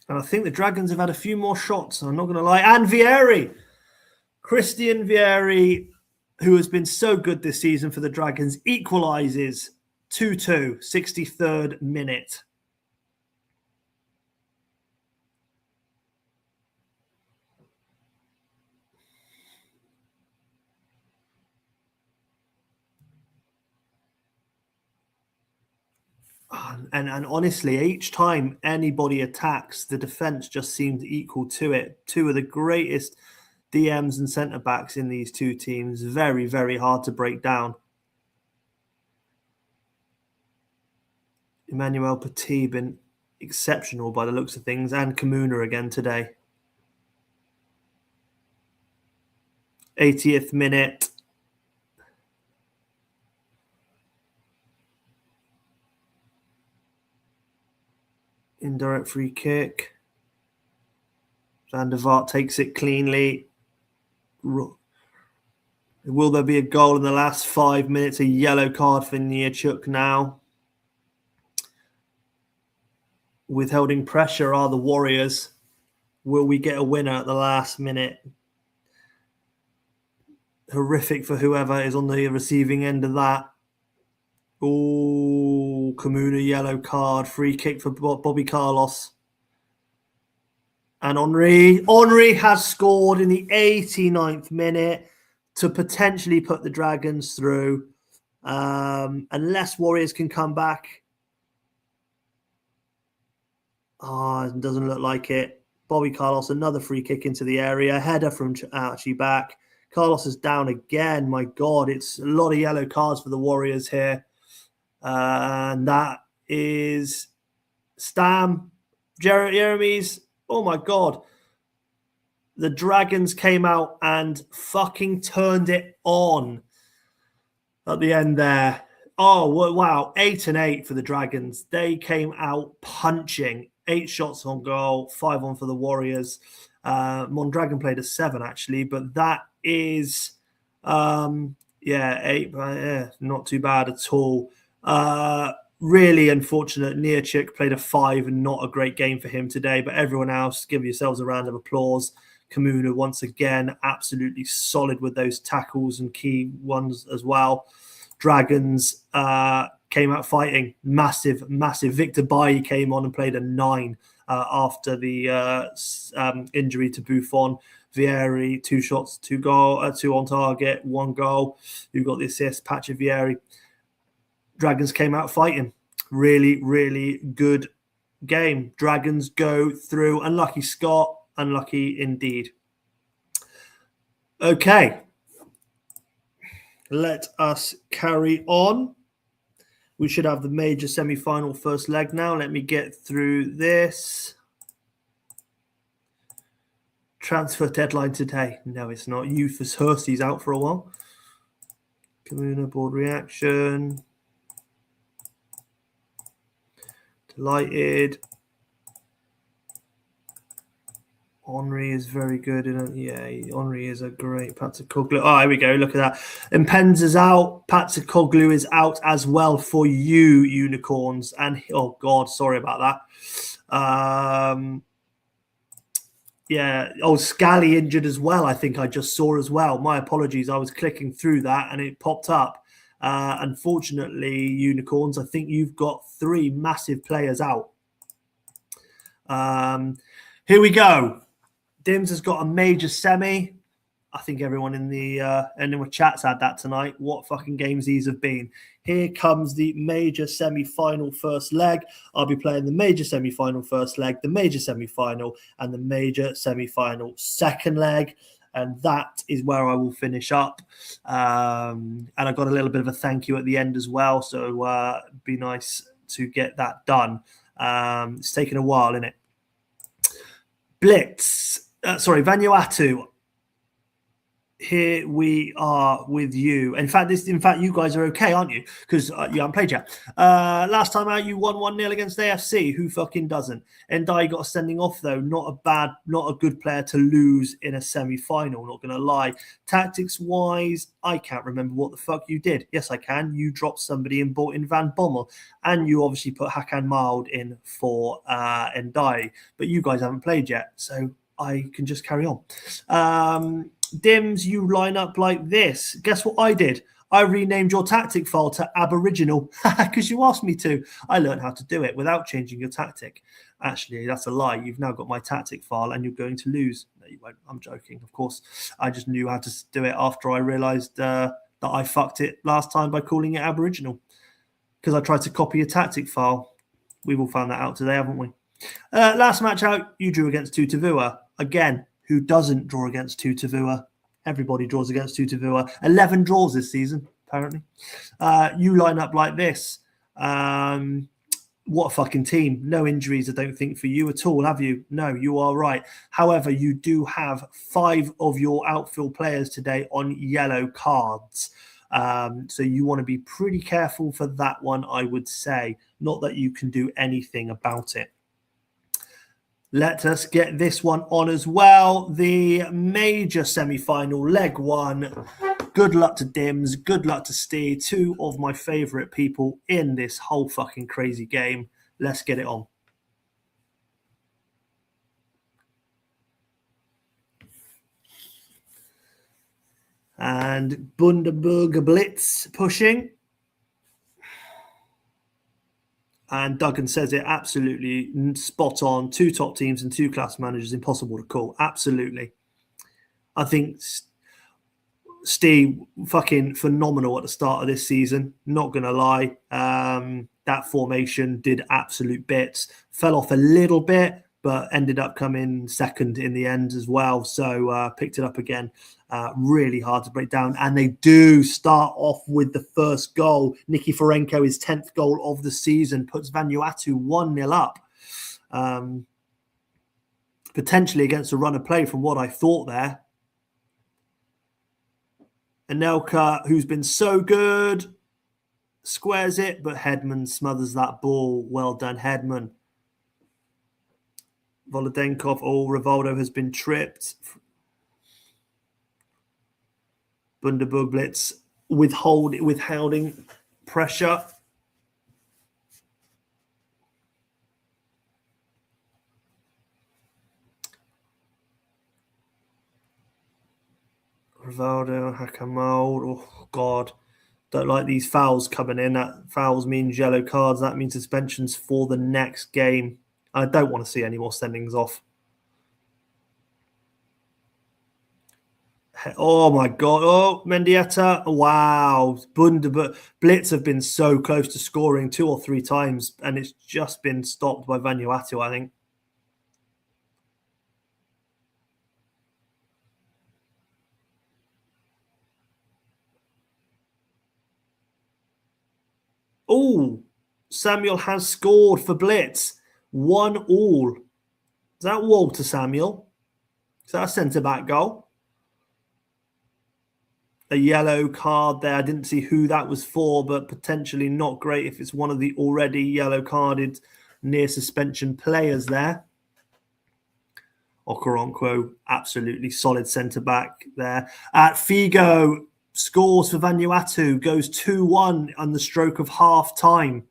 And I think the Dragons have had a few more shots, I'm not going to lie. And Vieri. Christian Vieri, who has been so good this season for the Dragons, equalises 2-2, 63rd minute. And honestly, each time anybody attacks, the defense just seems equal to it. Two of the greatest DMs and centre backs in these two teams. Very, very hard to break down. Emmanuel Petit been exceptional by the looks of things, and Kamuna again today. 80th minute. Indirect free kick. Van der Vaart takes it cleanly. Will there be a goal in the last 5 minutes? A yellow card for Niachuk now. Withholding pressure are the Warriors. Will we get a winner at the last minute? Horrific for whoever is on the receiving end of that. Oh, Kamuna yellow card. Free kick for Bobby Carlos. And Henri has scored in the 89th minute to potentially put the Dragons through. Unless Warriors can come back. It doesn't look like it. Bobby Carlos, another free kick into the area. Header from Archie back. Carlos is down again. My God, it's a lot of yellow cards for the Warriors here. And that is Stam, Jeremy's. Oh my God. The Dragons came out and fucking turned it on at the end there. Oh, wow. 8-8 for the Dragons. They came out punching. 8 shots on goal, 5 on for the Warriors. Mondragon played a 7, actually, but that is, 8, not too bad at all. Really unfortunate. Niachuk played a 5 and not a great game for him today, but everyone else, give yourselves a round of applause. Kamuna, once again, absolutely solid with those tackles and key ones as well. Dragons came out fighting. Massive. Victor Bailly came on and played a 9 after the injury to Buffon. Vieri, 2 shots, 2 on target, 1 goal. Who got the assist? Patrick Vieri. Dragons came out fighting. Really good game. Dragons go through. Unlucky Scott. Unlucky indeed. Okay. Let us carry on. We should have the major semi-final first leg now. Let me get through this. Transfer deadline today. No, it's not. Euphus Hursty's out for a while. Kamuna board reaction. Delighted. Henri is very good. Yeah, Henri is a great Patsakoglu. Oh, here we go. Look at that. Impenza's out. Patsakoglu is out as well for you, Unicorns. And, oh, God, sorry about that. Yeah. Oh, Scally injured as well, I think I just saw as well. My apologies. I was clicking through that and it popped up. Unfortunately, Unicorns, I think you've got 3 massive players out. Here we go. Dims has got a major semi. I think everyone in the chat's had that tonight. What fucking games these have been. Here comes the major semi-final first leg. I'll be playing the major semi-final first leg, the major semi-final, and the major semi-final second leg. And that is where I will finish up. And I've got a little bit of a thank you at the end as well. So it'd be nice to get that done. It's taken a while, innit? Blitz. Vanuatu. Here we are with you. In fact, you guys are okay, aren't you? Because you haven't played yet. Last time out, you won 1-0 against AFC. Who fucking doesn't? Endai got a sending off though. Not a good player to lose in a semi-final. Not gonna lie. Tactics wise, I can't remember what the fuck you did. Yes, I can. You dropped somebody and bought in Van Bommel, and you obviously put Hakan Mild in for Endai. But you guys haven't played yet, so I can just carry on. Dims, you line up like this. Guess what I did? I renamed your tactic file to Aboriginal because you asked me to. I learned how to do it without changing your tactic. Actually, that's a lie. You've now got my tactic file and you're going to lose. No, you won't. I'm joking, of course. I just knew how to do it after I realised that I fucked it last time by calling it Aboriginal because I tried to copy a tactic file. We've all found that out today, haven't we? Last match out, you drew against Tutavua. Again, who doesn't draw against Tutavua? Everybody draws against Tutavua. 11 draws this season, apparently. You line up like this. What a fucking team. No injuries, I don't think, for you at all, have you? No, you are right. However, you do have 5 of your outfield players today on yellow cards. So you want to be pretty careful for that one, I would say. Not that you can do anything about it. Let us get this one on as well. The major semi-final, leg 1. Good luck to Dims. Good luck to Steve. 2 of my favourite people in this whole fucking crazy game. Let's get it on. And Bundaberg Blitz pushing. And Duggan says it absolutely spot on. 2 top teams and 2 class managers, impossible to call. Absolutely. I think Steve, fucking phenomenal at the start of this season. Not going to lie. That formation did absolute bits. Fell off a little bit, but ended up coming second in the end as well. So picked it up again. Really hard to break down. And they do start off with the first goal. Nicky Forenko, his 10th goal of the season, puts Vanuatu 1-0 up. Potentially against a run of play from what I thought there. Anelka, who's been so good, squares it, but Hedman smothers that ball. Well done, Hedman. Volodenkov, Rivaldo has been tripped. Bundaberg Blitz withholding pressure. Rivaldo, Hakamold. Oh, God. Don't like these fouls coming in. That fouls means yellow cards. That means suspensions for the next game. I don't want to see any more sendings off. Oh my God. Oh, Mendieta. Wow. Blitz have been so close to scoring 2 or 3 times, and it's just been stopped by Vanuatu, I think. Oh, Samuel has scored for Blitz. 1-1. Is that Walter Samuel? Is that a centre-back goal? A yellow card there. I didn't see who that was for, but potentially not great if it's one of the already yellow carded near suspension players there. Okoronkwo, absolutely solid centre-back there. Figo scores for Vanuatu, goes 2-1 on the stroke of half-time.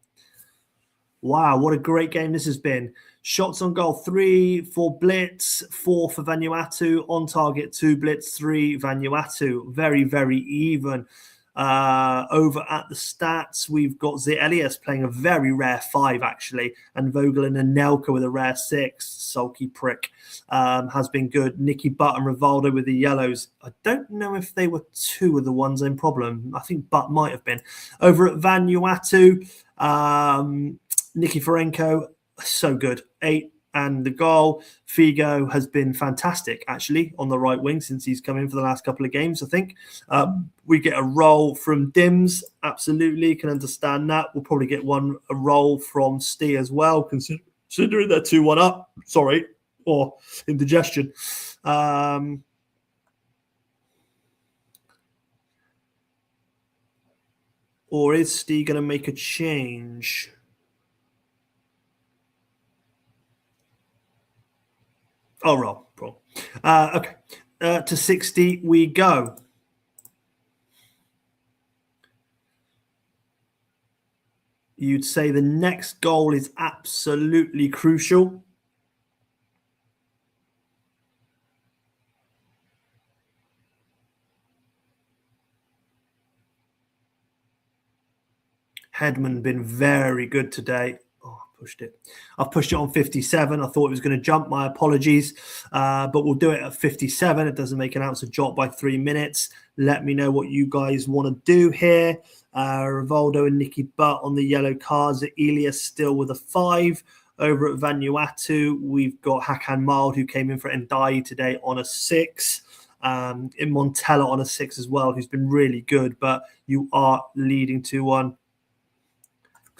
Wow, what a great game this has been. Shots on goal, 3 for Blitz, 4 for Vanuatu. On target, 2 Blitz, 3 Vanuatu. Very, very even. Over at the stats, we've got Elias playing a very rare 5, actually, and Vogelin and Nelka with a rare 6. Sulky prick has been good. Nicky Butt and Rivaldo with the yellows. I don't know if they were 2 of the ones in problem. I think Butt might have been. Over at Vanuatu, Nicky Ferenko, so good. 8 and the goal. Figo has been fantastic, actually, on the right wing since he's come in for the last couple of games, I think. We get a roll from Dims. Absolutely, can understand that. We'll probably get a roll from Stee as well, considering they're 2-1 up. Sorry, or indigestion. Or is Stee going to make a change? Oh, roll. Okay. To 60 we go. You'd say the next goal is absolutely crucial. Hedman been very good today. I've pushed it on 57. I thought it was going to jump. My apologies. But we'll do it at 57. It doesn't make an ounce of drop by 3 minutes. Let me know what you guys want to do here. Rivaldo and Nicky Butt on the yellow cards. Elias still with a 5. Over at Vanuatu, we've got Hakan Mild, who came in for Ndai today on a 6. In Montella on a 6 as well, who's been really good. But you are leading 2-1.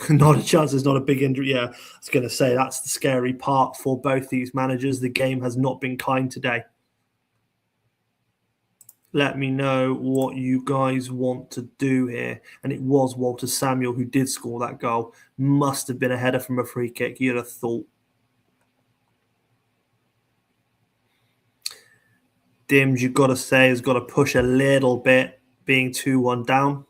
Not a chance. There's not a big injury. Yeah, I was going to say that's the scary part for both these managers. The game has not been kind today. Let me know what you guys want to do here. And it was Walter Samuel who did score that goal. Must have been a header from a free kick, you'd have thought. Dims, you've got to say, has got to push a little bit, being 2-1 down.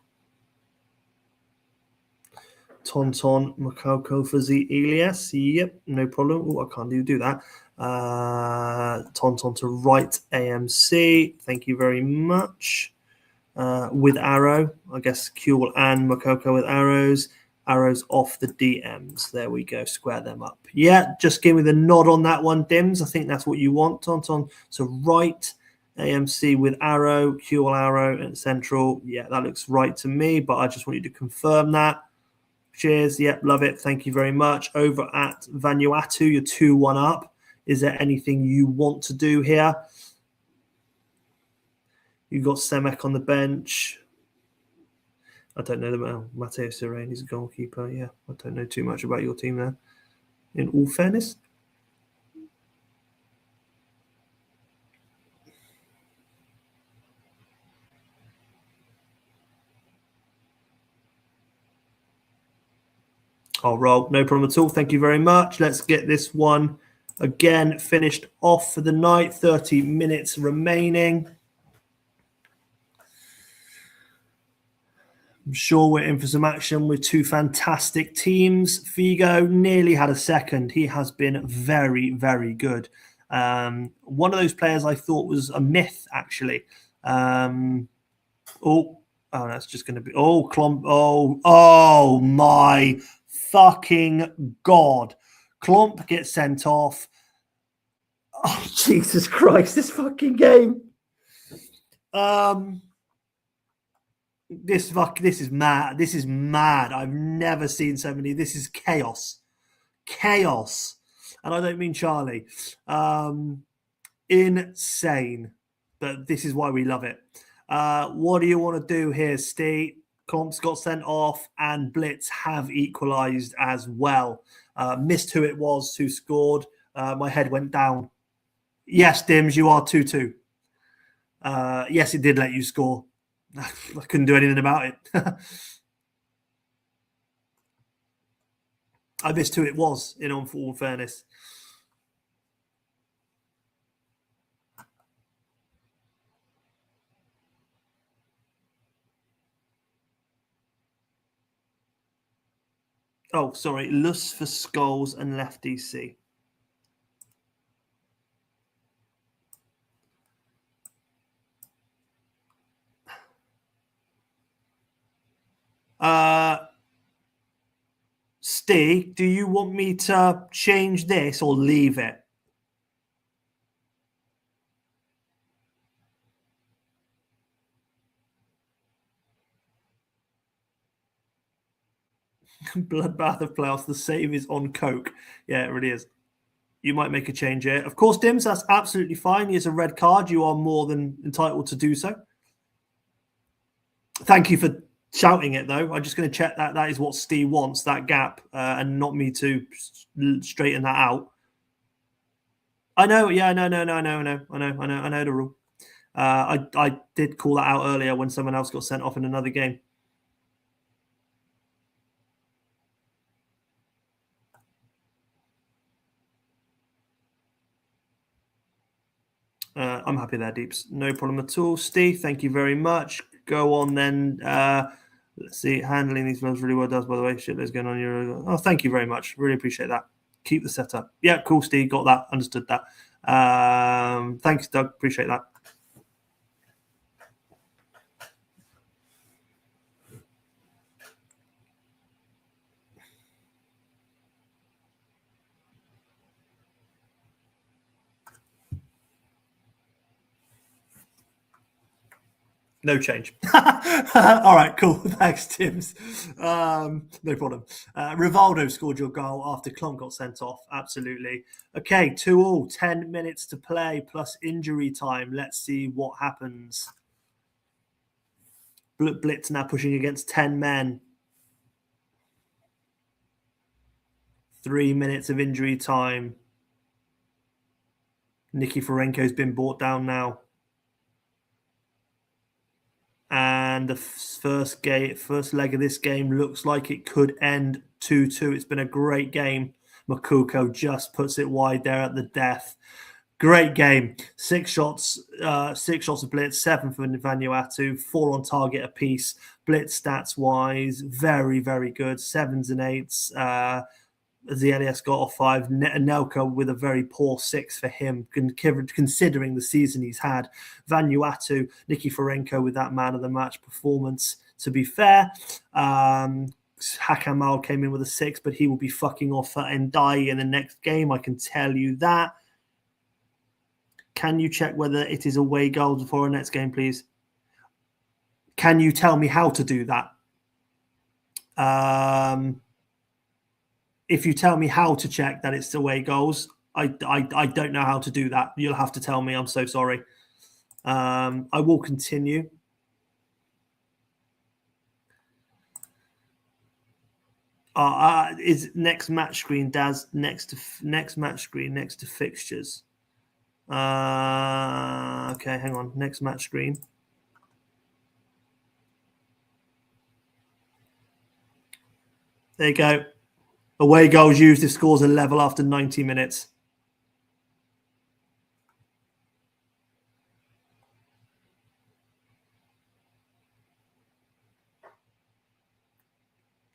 Tonton Makoko for the Elias. Yep, no problem. Oh, I can't do that. Tonton to right AMC. Thank you very much. With arrow. I guess Kuhl and Makoko with arrows. Arrows off the DMs. There we go. Square them up. Yeah, just give me the nod on that one, Dims. I think that's what you want, Tonton. So right AMC with arrow, Kuhl arrow, and central. Yeah, that looks right to me, but I just want you to confirm that. Cheers. Yep, love it. Thank you very much. Over at Vanuatu, you're 2-1 up. Is there anything you want to do here? You've got Semek on the bench. I don't know them. Matteo Serene is a goalkeeper. Yeah, I don't know too much about your team there, in all fairness. I'll roll. No problem at all. Thank you very much. Let's get this one again finished off for the night. 30 minutes remaining. I'm sure we're in for some action with 2 fantastic teams. Figo nearly had a second. He has been very, very good. One of those players I thought was a myth, actually. Oh, that's just going to be... Oh, Klomp. Oh, my fucking God. Klomp gets sent off. Oh, Jesus Christ, this fucking game. This is mad. This is mad. I've never seen so many. This is chaos. Chaos. And I don't mean Charlie. Insane. But this is why we love it. What do you want to do here, Steve? Klomp's got sent off and Blitz have equalised as well. Missed who it was who scored. My head went down. Yes, Dims, you are 2-2. Yes, it did let you score. I couldn't do anything about it. I missed who it was, in all fairness. Oh, sorry. Lust for Skulls and Left DC. Steve, do you want me to change this or leave it? Bloodbath of playoffs. The save is on coke. Yeah, it really is. You might make a change here. Of course, Dims, that's absolutely fine. It's a red card. You are more than entitled to do so. Thank you for shouting it, though. I'm just going to check that that is what Steve wants, that gap, and not me to straighten that out. I know. Yeah, I know the rule. I did call that out earlier when someone else got sent off in another game. I'm happy there, Deeps. No problem at all. Steve, thank you very much. Go on then. Let's see. Handling these flows really well does, by the way. Shit, there's going on here. Oh, thank you very much. Really appreciate that. Keep the setup. Yeah, cool, Steve. Got that. Understood that. Thanks, Doug. Appreciate that. No change. All right, cool. Thanks, Tims. No problem. Rivaldo scored your goal after Klomp got sent off. Absolutely. Okay, 2-2. 10 minutes to play plus injury time. Let's see what happens. Blitz now pushing against 10 men. 3 minutes of injury time. Nikiforenko's been brought down now. And the first leg of this game looks like it could end 2-2. It's been a great game. Makuko just puts it wide there at the death. Great game. 6 shots of Blitz, 7 for Vanuatu, 4 on target apiece. Blitz stats wise, very, very good. 7s and 8s. The LAS got off 5. Nelka with a very poor 6 for him, considering the season he's had. Vanuatu, Nikiforenko with that man of the match performance. To be fair, Hakamal came in with a 6, but he will be fucking off for Endai in the next game. I can tell you that. Can you check whether it is away goals before our next game, please? Can you tell me how to do that? If you tell me how to check that it's away goals, I don't know how to do that. You'll have to tell me. I'm so sorry. I will continue. Is next match screen, Daz, next match screen next to fixtures. Okay, hang on. Next match screen. There you go. Away goals used if scores are level after 90 minutes.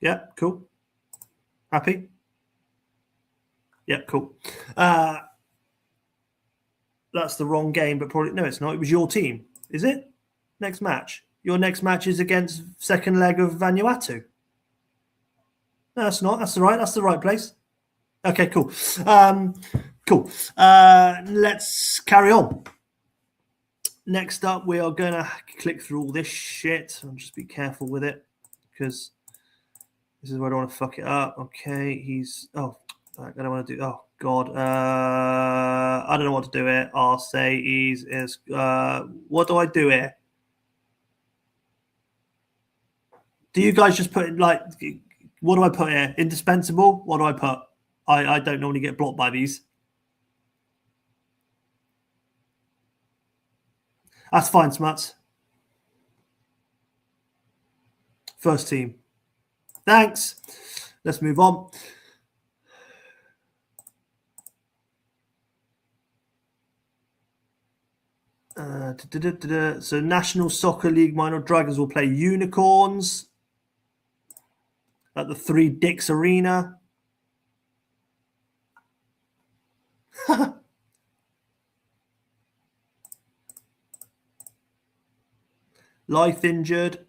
Yeah, cool. Happy? Yeah, cool. That's the wrong game, but probably... No, it's not. It was your team. Is it? Next match. Your next match is against second leg of Vanuatu. No, that's not. That's right. That's the right place. Okay, cool. Cool. Let's carry on. Next up, we are going to click through all this shit. I'll just be careful with it because this is where I don't want to fuck it up. Okay, he's... Oh, I don't want to do... Oh, God. I don't know what to do here. I'll say he's... what do I do here? Do you guys just put, like... What do I put here? Indispensable? What do I put? I don't normally get blocked by these. That's fine, Smuts. First team. Thanks. Let's move on. So National Soccer League Minor Dragons will play Unicorns at the Three Dicks Arena. Life injured.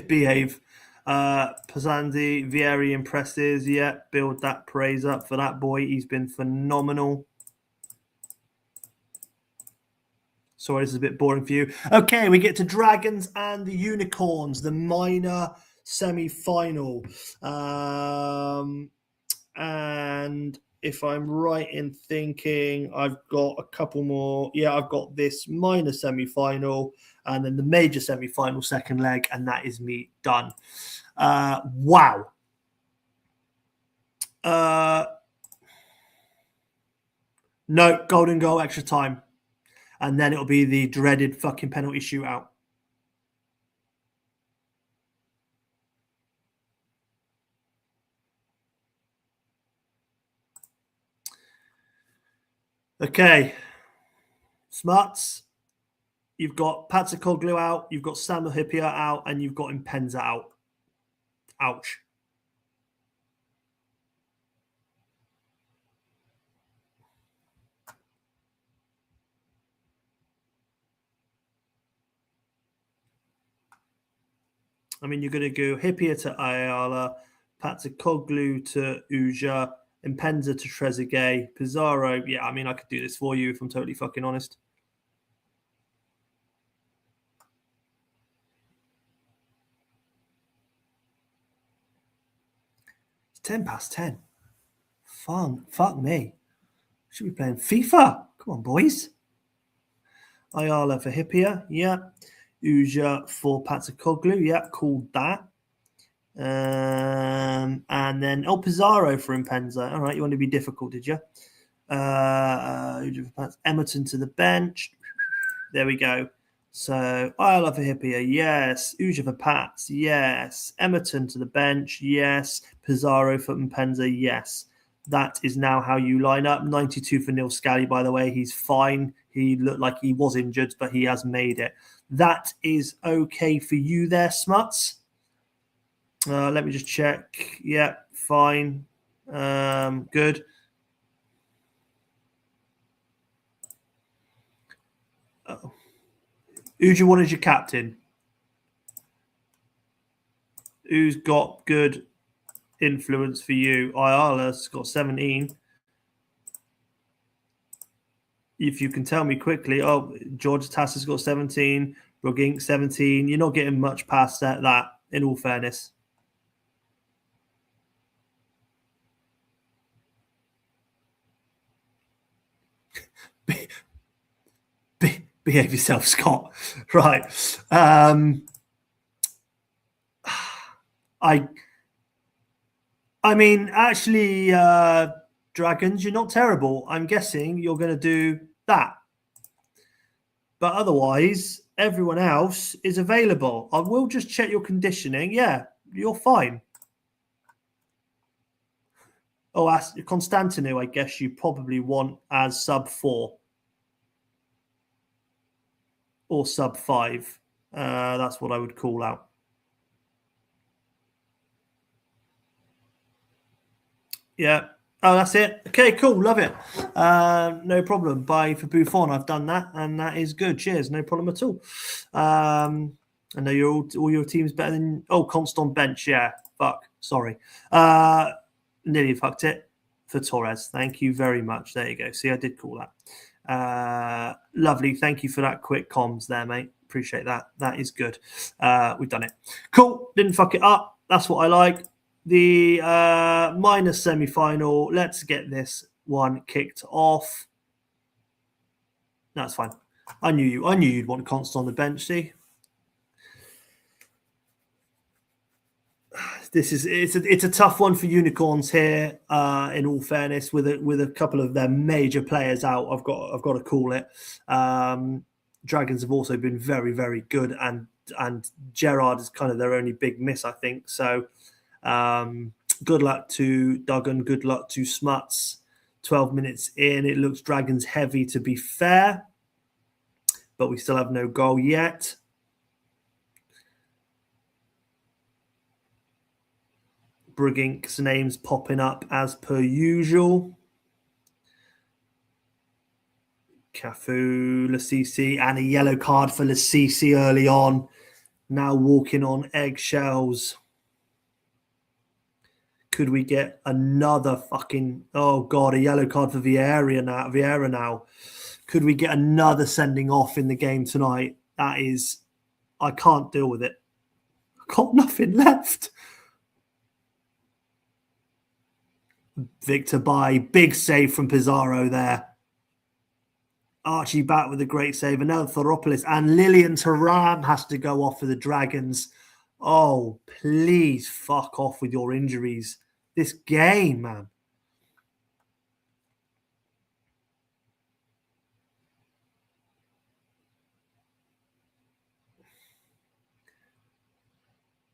Behave. Pazandi, very impresses. Yeah, build that praise up for that boy. He's been phenomenal. Sorry, this is a bit boring for you. Okay, we get to Dragons and the Unicorns, the minor semi-final. And if I'm right in thinking, I've got a couple more. Yeah, I've got this minor semi-final and then the major semi-final second leg, and that is me done. Wow. No, golden goal, extra time. And then it'll be the dreaded fucking penalty shootout. Okay. Smuts. You've got Patsakoglu out, you've got Samuel Hippier out, and you've got Impenza out. Ouch. I mean, you're going to go Hippier to Ayala, Patsakoglu to Uja, Impenza to Trezeguet, Pizarro. Yeah, I mean, I could do this for you if I'm totally fucking honest. It's 10 past 10. Fuck me. Should be playing FIFA. Come on, boys. Ayala for Hippier. Yeah. Uja for Patsakoglu. Yeah, called that. And then Pizarro for Impenza. All right, you want to be difficult, did you? Emerton to the bench. There we go. So Ayala for Hippier, yes. Uja for Pats, yes. Emerton to the bench, yes. Pizarro for Impenza, yes. That is now how you line up. 92 for Neil Scally, by the way. He's fine. He looked like he was injured, but he has made it. That is okay for you there, Smuts. Let me just check. Yeah, fine. Good. Uja, what is your captain? Who's got good influence for you? Ayala's got 17. If you can tell me quickly, George Tass has got 17, Rogink 17. You're not getting much past that, in all fairness. Behave yourself, Scott. Right. I mean, actually, Dragons, you're not terrible. I'm guessing you're going to do that. But otherwise, everyone else is available. I will just check your conditioning. Yeah, you're fine. Oh, Constantinu, I guess you probably want as sub 4. or sub 5. That's what I would call out. Yeah. Oh, that's it. Okay, cool. Love it. No problem. Bye for Buffon. I've done that, and that is good. Cheers. No problem at all. I know all your team's better than. Oh, Constant bench. Yeah. Fuck. Sorry. Nearly fucked it for Torres. Thank you very much. There you go. See, I did call that. Lovely. Thank you for that quick comms there, mate. Appreciate that. That is good. We've done it. Cool. Didn't fuck it up. That's what I like. The minus semi-final. Let's get this one kicked off. That's fine. I knew you'd want Constant on the bench. See, it's a tough one for Unicorns here. In all fairness, with a couple of their major players out, I've got to call it. Dragons have also been very, very good, and Gerrard is kind of their only big miss, I think. So. Good luck to Duggan. Good luck to Smuts. 12 minutes in. It looks Dragons heavy, to be fair. But we still have no goal yet. Brigink's name's popping up as per usual. Cafu, Lasisi, and a yellow card for Lasisi early on. Now walking on eggshells. Could we get another fucking... Oh, God, a yellow card for Vieira now. Could we get another sending off in the game tonight? That is... I can't deal with it. I've got nothing left. Victor Bai, big save from Pizarro there. Archie back with a great save. And now Thoropoulos and Lilian Thuram has to go off for the Dragons. Oh, please fuck off with your injuries. This game, man.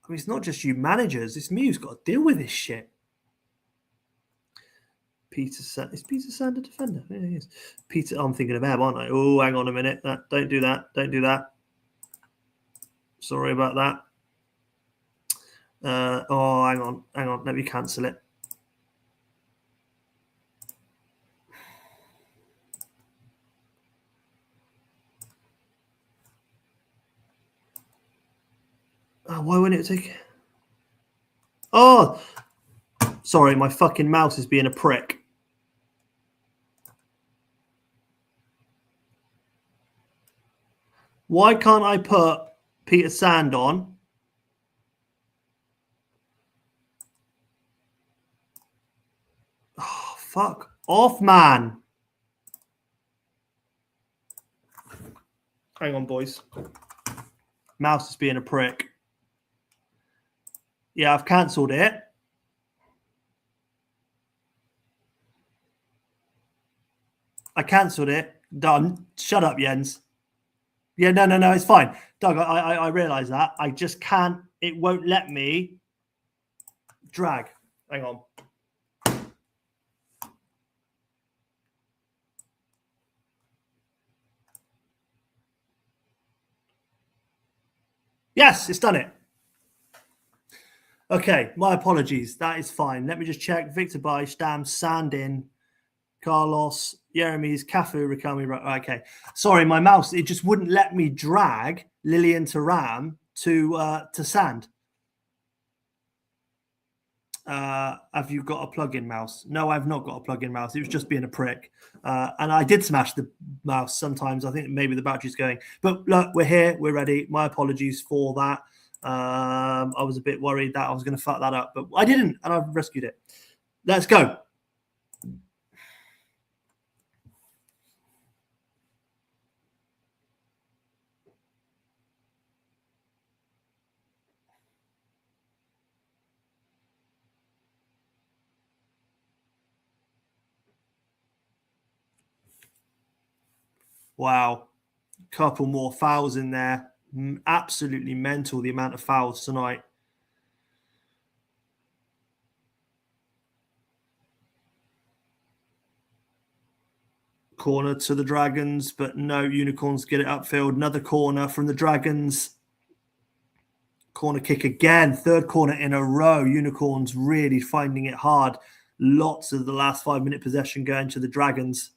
I mean, it's not just you managers. It's me who's got to deal with this shit. Is Peter Sand a defender? Yeah, he is. Peter, I'm thinking of Ebb, aren't I? Oh, hang on a minute. Don't do that. Don't do that. Sorry about that. Oh, hang on. Let me cancel it. Oh, why wouldn't it take... Oh! Sorry, my fucking mouse is being a prick. Why can't I put Peter Sand on? Oh, fuck off, man. Hang on, boys. Mouse is being a prick. Yeah, I've cancelled it. I cancelled it. Done. Shut up, Jens. Yeah, no, it's fine. Doug, I realise that. I just can't. It won't let me drag. Hang on. Yes, it's done it. Okay, my apologies. That is fine. Let me just check. Victor Bai, Stam, Sandin, Carlos, Jeremy's, Cafu, Rikami. Okay. Sorry, my mouse, it just wouldn't let me drag Lilian Thuram to Sand. Have you got a plug-in mouse? No, I've not got a plug-in mouse. It was just being a prick. And I did smash the mouse sometimes. I think maybe the battery's going. But look, we're here. We're ready. My apologies for that. I was a bit worried that I was going to fuck that up. But I didn't, and I've rescued it. Let's go. Wow. Couple more fouls in there. Absolutely mental, the amount of fouls tonight. Corner to the Dragons, but no, Unicorns get it upfield. Another corner from the Dragons. Corner kick again, third corner in a row. Unicorns really finding it hard. Lots of the last 5-minute possession going to the Dragons.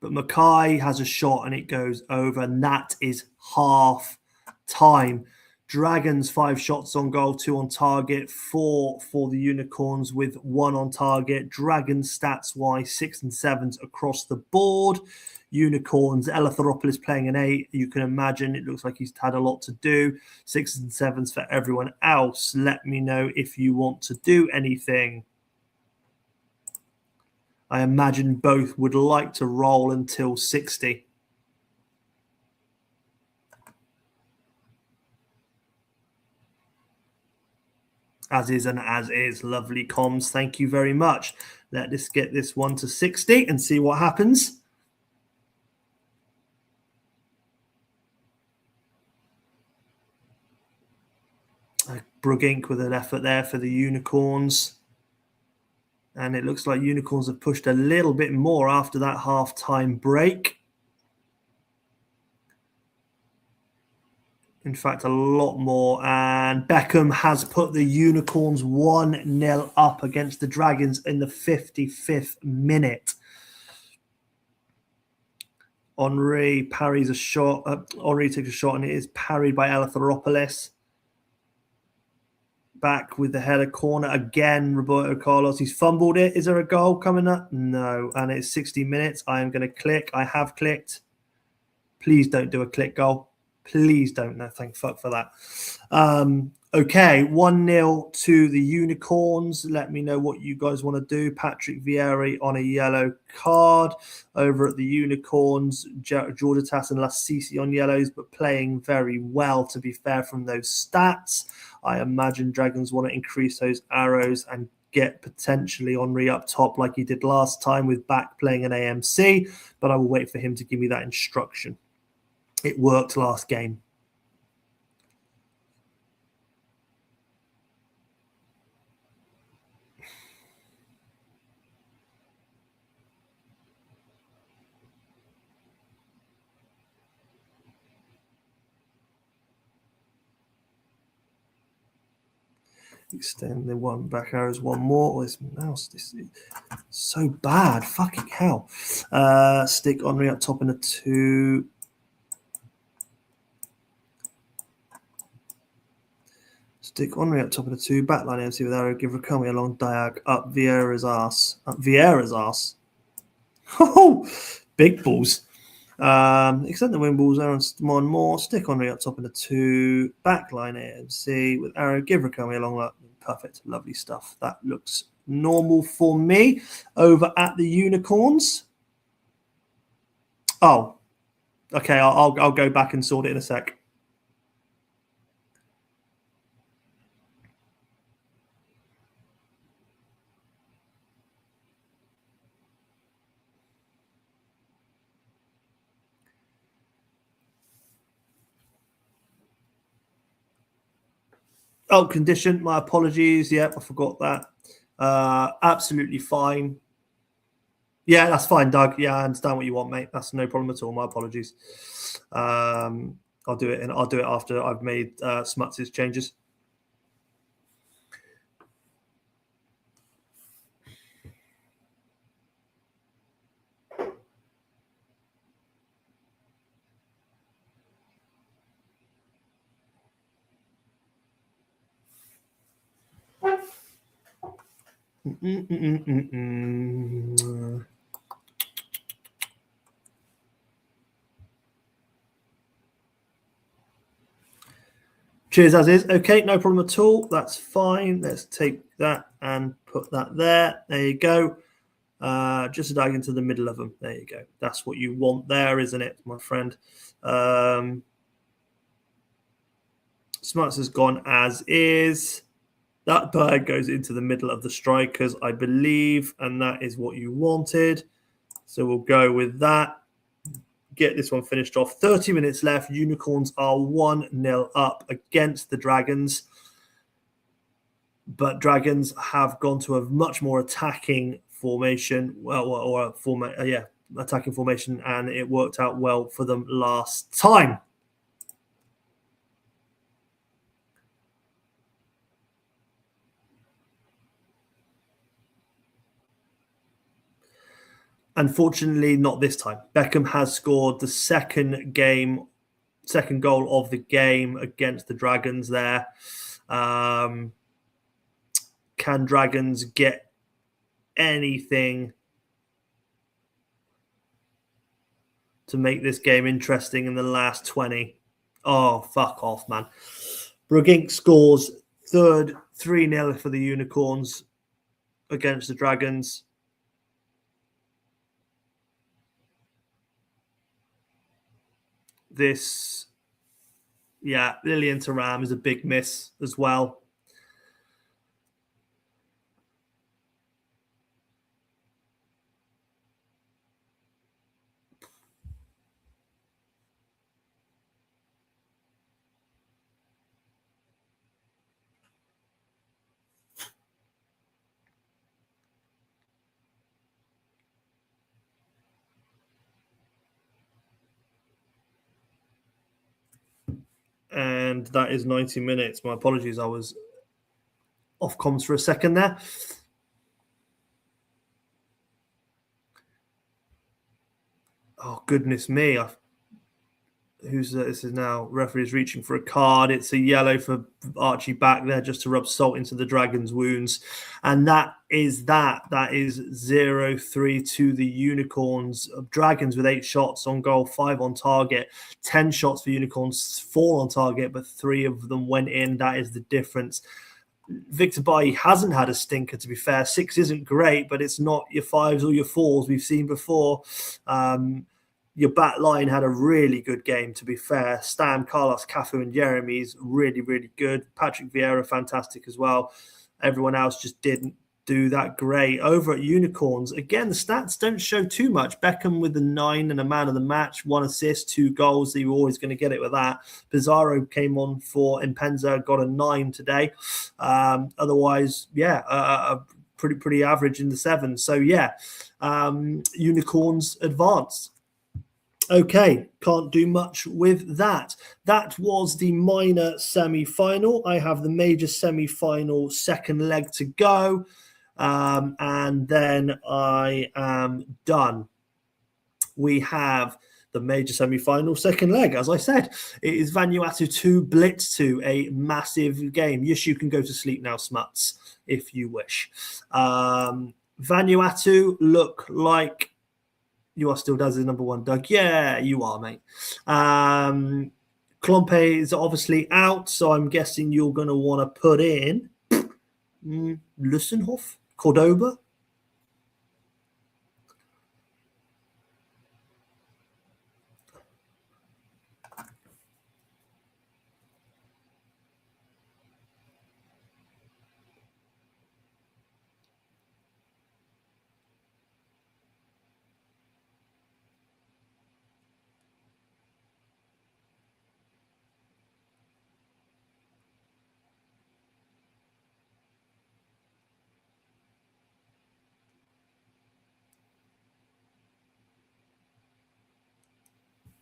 But Mackay has a shot and it goes over, and that is half time. Dragons 5 shots on goal, 2 on target, 4 for the Unicorns with 1 on target. Dragons stats wise 6 and 7s across the board. Unicorns, Eleftheropoulos playing an 8. You can imagine it looks like he's had a lot to do. 6s and 7s for everyone else. Let me know if you want to do anything. I imagine both would like to roll until 60. As is and as is. Lovely comms. Thank you very much. Let us get this one to 60 and see what happens. Brugink with an effort there for the Unicorns. And it looks like Unicorns have pushed a little bit more after that half-time break. In fact, a lot more. And Beckham has put the Unicorns 1-0 up against the Dragons in the 55th minute. Henri parries a shot. Henri takes a shot and it is parried by Eleftheropoulos. Back with the header corner again, Roberto Carlos. He's fumbled it. Is there a goal coming up? No. And it's 60 minutes. I am going to click. I have clicked. Please don't do a click goal. Please don't. No, thank fuck for that. Okay, 1-0 to the Unicorns. Let me know what you guys want to do. Patrick Vieira on a yellow card. Over at the Unicorns, Jordatas and Lassisi on yellows, but playing very well, to be fair, from those stats. I imagine Dragons want to increase those arrows and get potentially Henri up top like he did last time with Back playing an AMC, but I will wait for him to give me that instruction. It worked last game. Extend the one back arrows one more. This mouse, this is so bad. Fucking hell. Stick Henri up top in a 2. Stick Henri up top in a 2. Backline MC with arrow. Give Rakami a long diag up Vieira's ass. Up Vieira's ass. Oh, big balls. Extend the wing balls there on one more. Stick Henri up top in a 2. Backline AMC with arrow. Give Rakami a long look. Perfect. Lovely stuff. That looks normal for me. Over at the Unicorns. Oh, okay. I'll go back and sort it in a sec. Oh, condition. My apologies. Yeah, I forgot that. Absolutely fine. Yeah, that's fine, Doug. Yeah, I understand what you want, mate. That's no problem at all. My apologies. I'll do it, and I'll do it after I've made Smuts' changes. Cheers, as is. Okay, no problem at all. That's fine. Let's take that and put that there. There you go. Just dive into the middle of them. There you go. That's what you want there, isn't it, my friend? Smuts has gone as is. That bird goes into the middle of the strikers, I believe, and that is what you wanted. So we'll go with that. Get this one finished off. 30 minutes left. Unicorns are 1-0 up against the Dragons. But Dragons have gone to a much more attacking formation, attacking formation, and it worked out well for them last time. Unfortunately, not this time. Beckham has scored the second goal of the game against the Dragons there. Can Dragons get anything to make this game interesting in the last 20? Oh, fuck off, man. Brugink scores third, 3-0 for the Unicorns against the Dragons. Lilian Thuram is a big miss as well. And that is 90 minutes. My apologies, I was off comms for a second there. Oh, goodness me. This is now referee's reaching for a card. It's a yellow for Archie back there just to rub salt into the Dragons' wounds. And that is 0-3 to the Unicorns. Dragons with 8 shots on goal, 5 on target, 10 shots for Unicorns, 4 on target, but 3 of them went in. That is the difference. Victor Bailly hasn't had a stinker, to be fair. 6 isn't great, but it's not your 5s or your 4s we've seen before. Your back line had a really good game, to be fair. Stam, Carlos, Cafu, and Jeremy's really, really good. Patrick Vieira, fantastic as well. Everyone else just didn't do that great. Over at Unicorns, again, the stats don't show too much. Beckham with the 9 and a man of the match, 1 assist, 2 goals. You were always going to get it with that. Pizarro came on for Impenza, got a 9 today. Otherwise, pretty average in the 7. So, Unicorns advanced. Okay, can't do much with that. That was the minor semi-final. I have the major semi-final second leg to go, and then I am done. We have the major semi-final second leg. As I said, it is Vanuatu 2, Blitz 2, a massive game. Yes, you can go to sleep now, Smuts, if you wish. Vanuatu look like... You are still Daz's number 1, Doug. Yeah, you are, mate. Klompe is obviously out, so I'm guessing you're going to want to put in Lussenhof, Cordoba.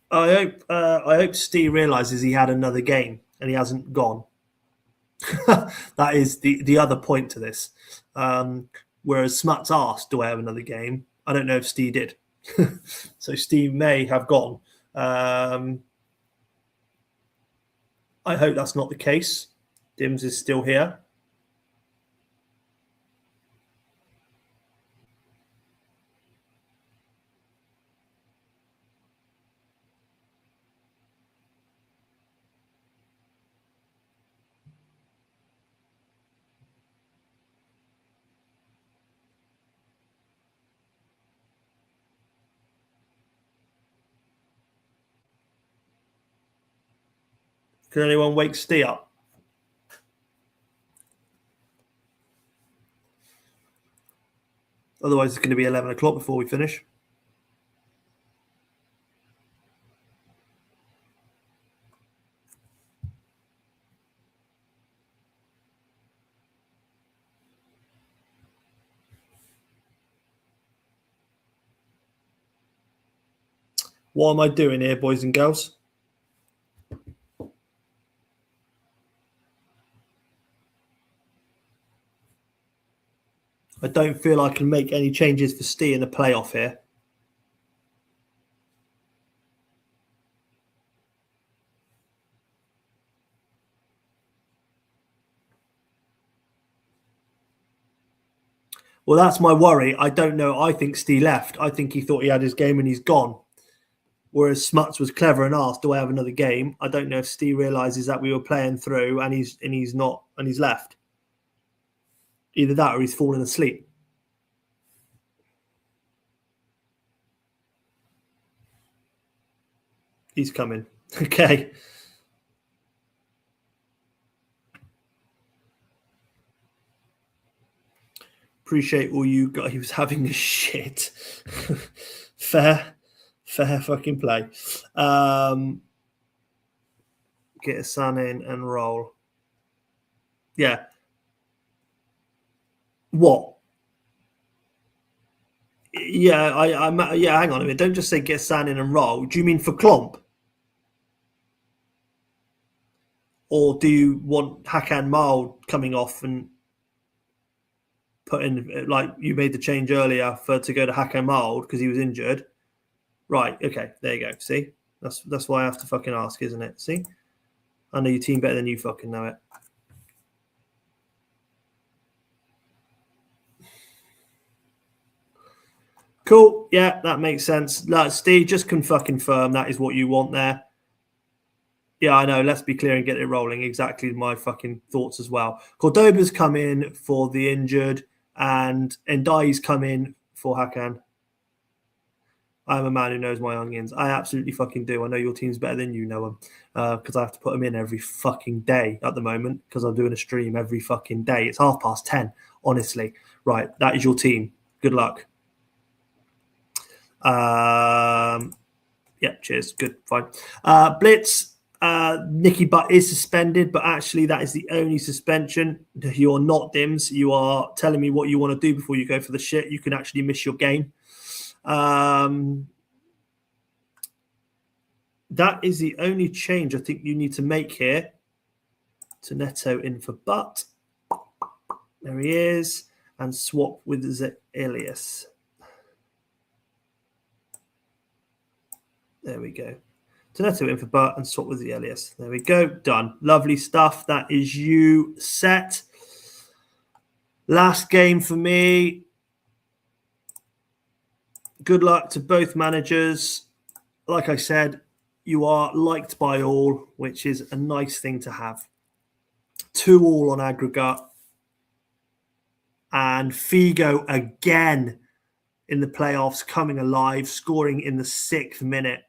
I hope Steve realizes he had another game and he hasn't gone. That is the other point to this. Whereas Smuts asked, do I have another game? I don't know if Steve did. So Steve may have gone. I hope that's not the case. Dims is still here. Can anyone wake Steve up? Otherwise, it's going to be 11 o'clock before we finish. What am I doing here, boys and girls? I don't feel I can make any changes for Steve in the playoff here. Well, that's my worry. I don't know. I think Steve left. I think he thought he had his game and he's gone. Whereas Smuts was clever and asked, "Do I have another game?" I don't know if Steve realizes that we were playing through and he's not and he's left. Either that or he's fallen asleep. He's coming. Okay. Appreciate all you guys. He was having a shit. Fair fucking play. Get a sun in and roll. Yeah. What? Yeah, yeah, hang on a minute. Don't just say get San in and roll. Do you mean for Klomp? Or do you want Hakan Mal coming off and put in, like you made the change earlier to go to Hakan Mal because he was injured? Right, okay, there you go. See? That's why I have to fucking ask, isn't it? See? I know your team better than you fucking know it. Cool. Yeah, that makes sense. Steve, just can fucking confirm that is what you want there. Yeah, I know. Let's be clear and get it rolling. Exactly my fucking thoughts as well. Cordoba's come in for the injured and Ndai's come in for Hakan. I'm a man who knows my onions. I absolutely fucking do. I know your team's better than you know them because I have to put them in every fucking day at the moment because I'm doing a stream every fucking day. It's 10:30, honestly. Right, that is your team. Good luck. Yeah, cheers. Good, fine. Blitz, Nicky Butt is suspended, but actually that is the only suspension. You're not Dims. You are telling me what you want to do before you go for the shit. You can actually miss your game. That is the only change I think you need to make here. To Neto in for Butt. There he is. And swap with Elias. There we go. Neto in for Butt and swap with the Elias. There we go. Done. Lovely stuff. That is you set. Last game for me. Good luck to both managers. Like I said, you are liked by all, which is a nice thing to have. 2-2 on aggregate. And Figo again in the playoffs, coming alive, scoring in the 6th minute.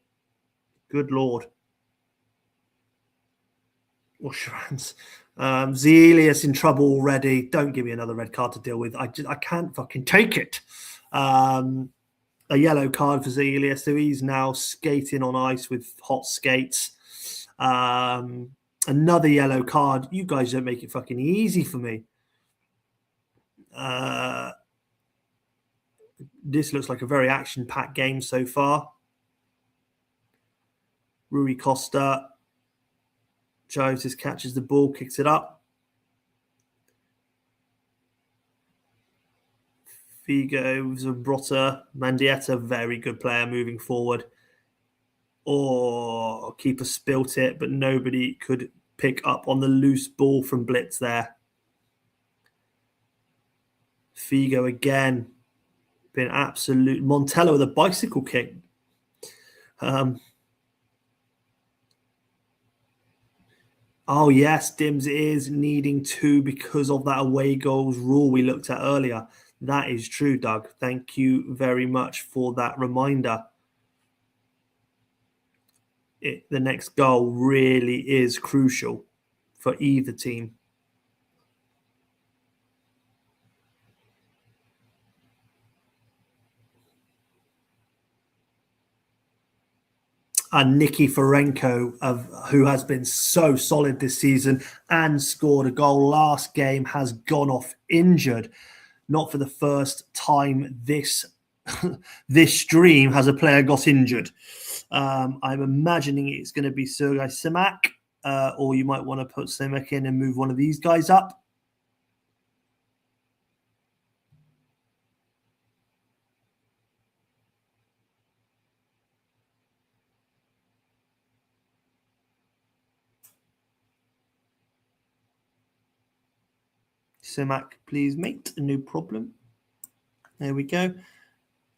Good Lord. Or Shrans. Zelius in trouble already. Don't give me another red card to deal with. I can't fucking take it. A yellow card for Zelius, so he's now skating on ice with hot skates. Another yellow card. You guys don't make it fucking easy for me. This looks like a very action-packed game so far. Rui Costa. Jones catches the ball, kicks it up. Figo, Zambrotta, Mendieta, very good player moving forward. Or keeper spilt it, but nobody could pick up on the loose ball from Blitz there. Figo again. Been absolute. Montello with a bicycle kick. Oh, yes, Dims is needing 2 because of that away goals rule we looked at earlier. That is true, Doug. Thank you very much for that reminder. The next goal really is crucial for either team. And Nicky Forenko, who has been so solid this season and scored a goal last game, has gone off injured. Not for the first time this this stream has a player got injured. I'm imagining it's going to be Sergei Simak, or you might want to put Simak in and move one of these guys up. Simak, please, mate. No problem. There we go.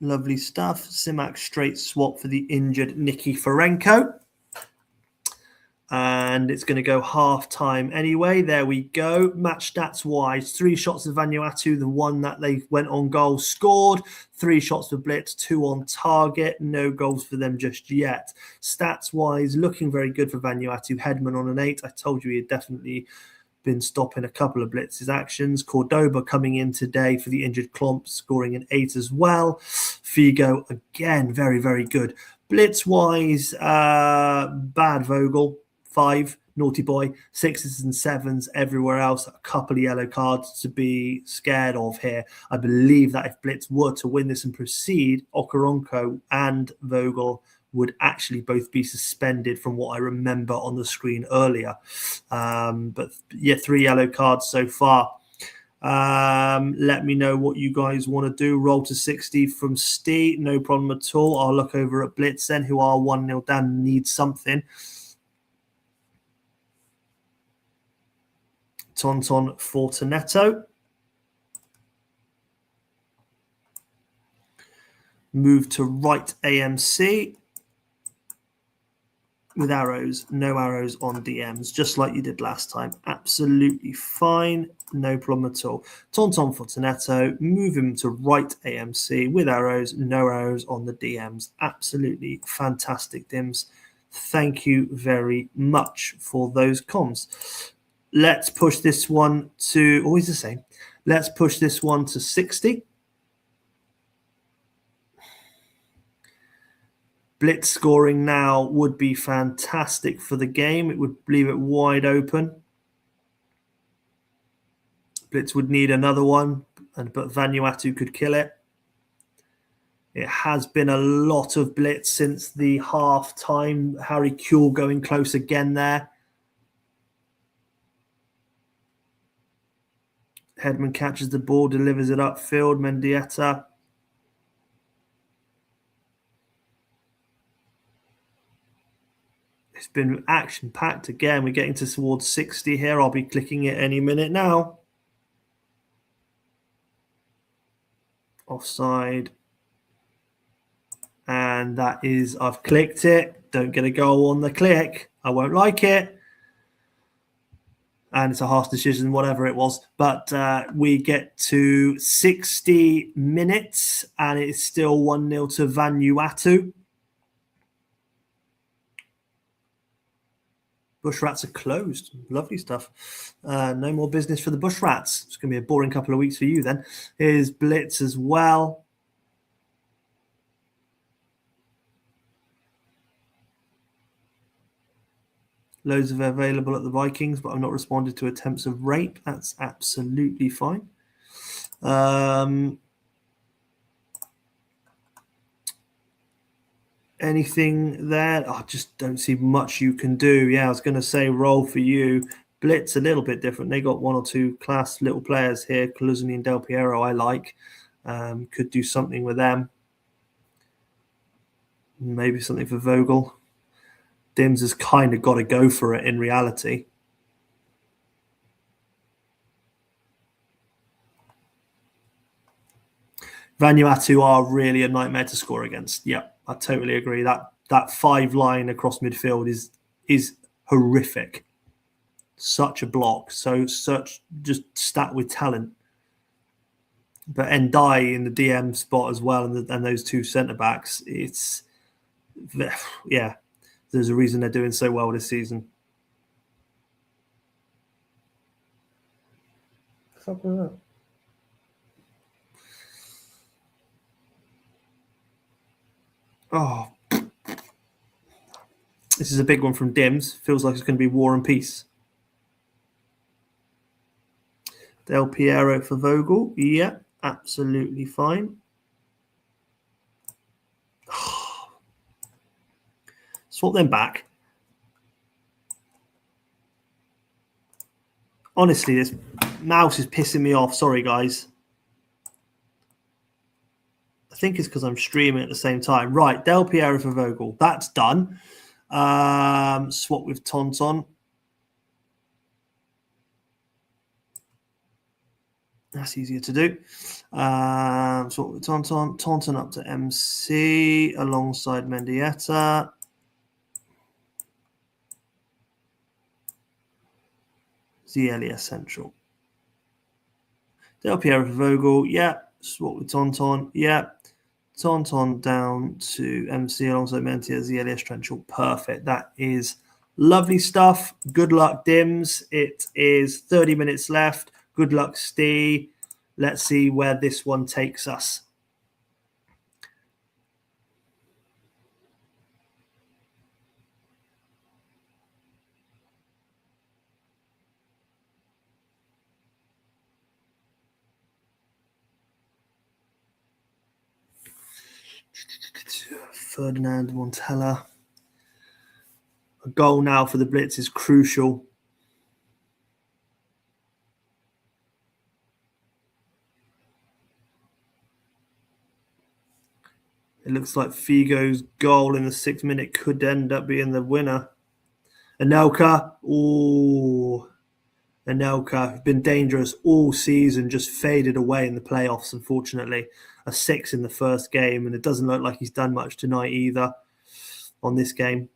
Lovely stuff. Simak straight swap for the injured Nikiforenko. And it's going to go half time anyway. There we go. Match stats wise, 3 shots of Vanuatu, the one that they went on goal, scored. 3 shots for Blitz, 2 on target. No goals for them just yet. Stats wise, looking very good for Vanuatu. Headman on an 8. I told you he had definitely been stopping a couple of Blitz's actions. Cordoba coming in today for the injured Klomp, scoring an 8 as well. Figo, again, very, very good. Blitz-wise, bad Vogel, 5, naughty boy, 6s and 7s everywhere else. A couple of yellow cards to be scared of here. I believe that if Blitz were to win this and proceed, Okoronkwo and Vogel would actually both be suspended from what I remember on the screen earlier. But yeah, 3 yellow cards so far. Let me know what you guys want to do. Roll to 60 from Steve, no problem at all. I'll look over at Blitz then, who are 1-0 down, need something. Tonton Fortunato. Move to right AMC. With arrows, no arrows on DMs, just like you did last time. Absolutely fine, no problem at all. Tonton Fortunato, move him to right AMC with arrows, no arrows on the DMs. Absolutely fantastic, Dims. Thank you very much for those comms. Let's push this one to, always the same. Let's push this one to 60. Blitz scoring now would be fantastic for the game. It would leave it wide open. Blitz would need another one, but Vanuatu could kill it. It has been a lot of Blitz since the half time. Harry Kuehl going close again there. Headman catches the ball, delivers it upfield. Mendieta. It's been action-packed again. We're getting towards 60 here. I'll be clicking it any minute now. Offside. And that is, I've clicked it. Don't get a goal on the click. I won't like it. And it's a harsh decision, whatever it was. But we get to 60 minutes, and it's still 1-0 to Vanuatu. Bush rats are closed. Lovely stuff. No more business for the bush rats. It's going to be a boring couple of weeks for you then. Here's Blitz as well. Loads of available at the Vikings, but I've not responded to attempts of rape. That's absolutely fine. Anything there? I just don't see much you can do. Yeah, I was going to say roll for you. Blitz a little bit different. They got 1 or 2 class little players here. Kaluzny and Del Piero I like. Could do something with them. Maybe something for Vogel. Dims has kind of got to go for it in reality. Vanuatu are really a nightmare to score against. Yeah, I totally agree. That 5 line across midfield is horrific. Such a block. Such just stat with talent. But Ndai in the DM spot as well, and those 2 centre backs, it's yeah. There's a reason they're doing so well this season. Fuck with that. Oh, this is a big one from Dims. Feels like it's going to be war and peace. Del Piero for Vogel. Yeah, absolutely fine. Swap them back. Honestly, this mouse is pissing me off. Sorry, guys. I think it's because I'm streaming at the same time. Right, Del Piero for Vogel. That's done. Swap with Tonton. That's easier to do. Swap with Tonton. Tonton up to MC alongside Mendieta. Zielia central. Del Piero for Vogel. Yeah. Swap with Tonton. Yeah. Tonton down to MC alongside Mentia, Zielia central. Perfect. That is lovely stuff. Good luck, Dims. It is 30 minutes left. Good luck, Steve. Let's see where this one takes us. Ferdinand Montella. A goal now for the Blitz is crucial. It looks like Figo's goal in the 6th minute could end up being the winner. Anelka. Ooh. Anelka, been dangerous all season, just faded away in the playoffs, unfortunately. A 6 in the first game, and it doesn't look like he's done much tonight either on this game.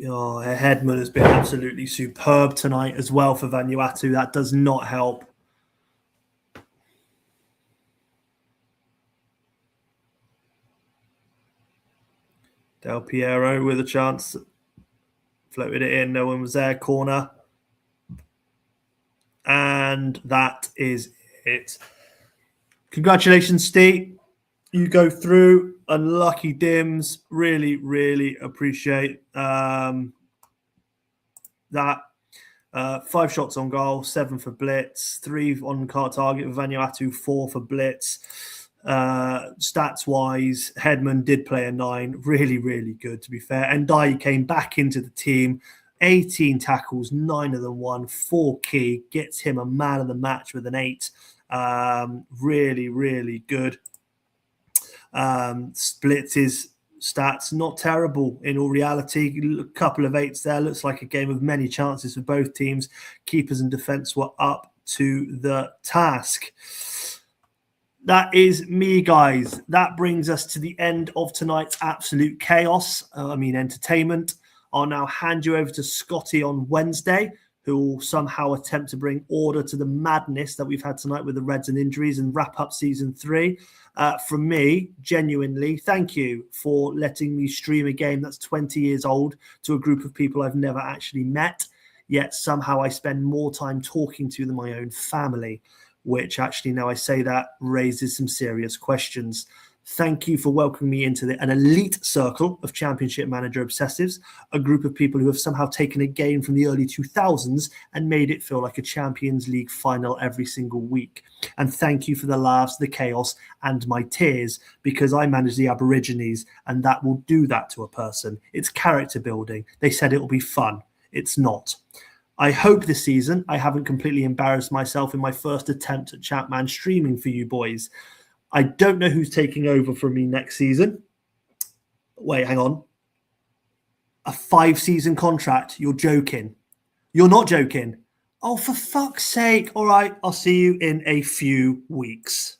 Oh, Hedman has been absolutely superb tonight as well for Vanuatu. That does not help. Del Piero with a chance. Floated it in. No one was there. Corner. And that is it. Congratulations, Steve. You go through. Unlucky Dims. Really, really appreciate that. 5 shots on goal, 7 for Blitz, 3 on target for Vanuatu, 4 for Blitz. Stats-wise, Hedman did play a 9. Really, really good, to be fair. And Ndai came back into the team. 18 tackles, 9 of them won, 4 key. Gets him a man of the match with an 8. Really, really good. Blitz's stats not terrible in all reality. A couple of 8s there. Looks like a game of many chances for both teams. Keepers and defense were up to the task. That is me, guys. That brings us to the end of tonight's absolute chaos. Entertainment. I'll now hand you over to Scotty on Wednesday, who will somehow attempt to bring order to the madness that we've had tonight with the Reds and injuries and wrap up season 3. From me, genuinely, thank you for letting me stream a game that's 20 years old to a group of people I've never actually met, yet somehow I spend more time talking to than my own family, which actually, now I say that, raises some serious questions. Thank you for welcoming me into an elite circle of Championship Manager obsessives, a group of people who have somehow taken a game from the early 2000s and made it feel like a Champions League final every single week. And thank you for the laughs, the chaos, and my tears, because I manage the Aborigines, and that will do that to a person. It's character building. They said it will be fun. It's not. I hope this season I haven't completely embarrassed myself in my first attempt at Chatman streaming for you boys. I don't know who's taking over from me next season. Wait, hang on. A 5-season contract? You're joking. You're not joking. Oh, for fuck's sake. All right, I'll see you in a few weeks.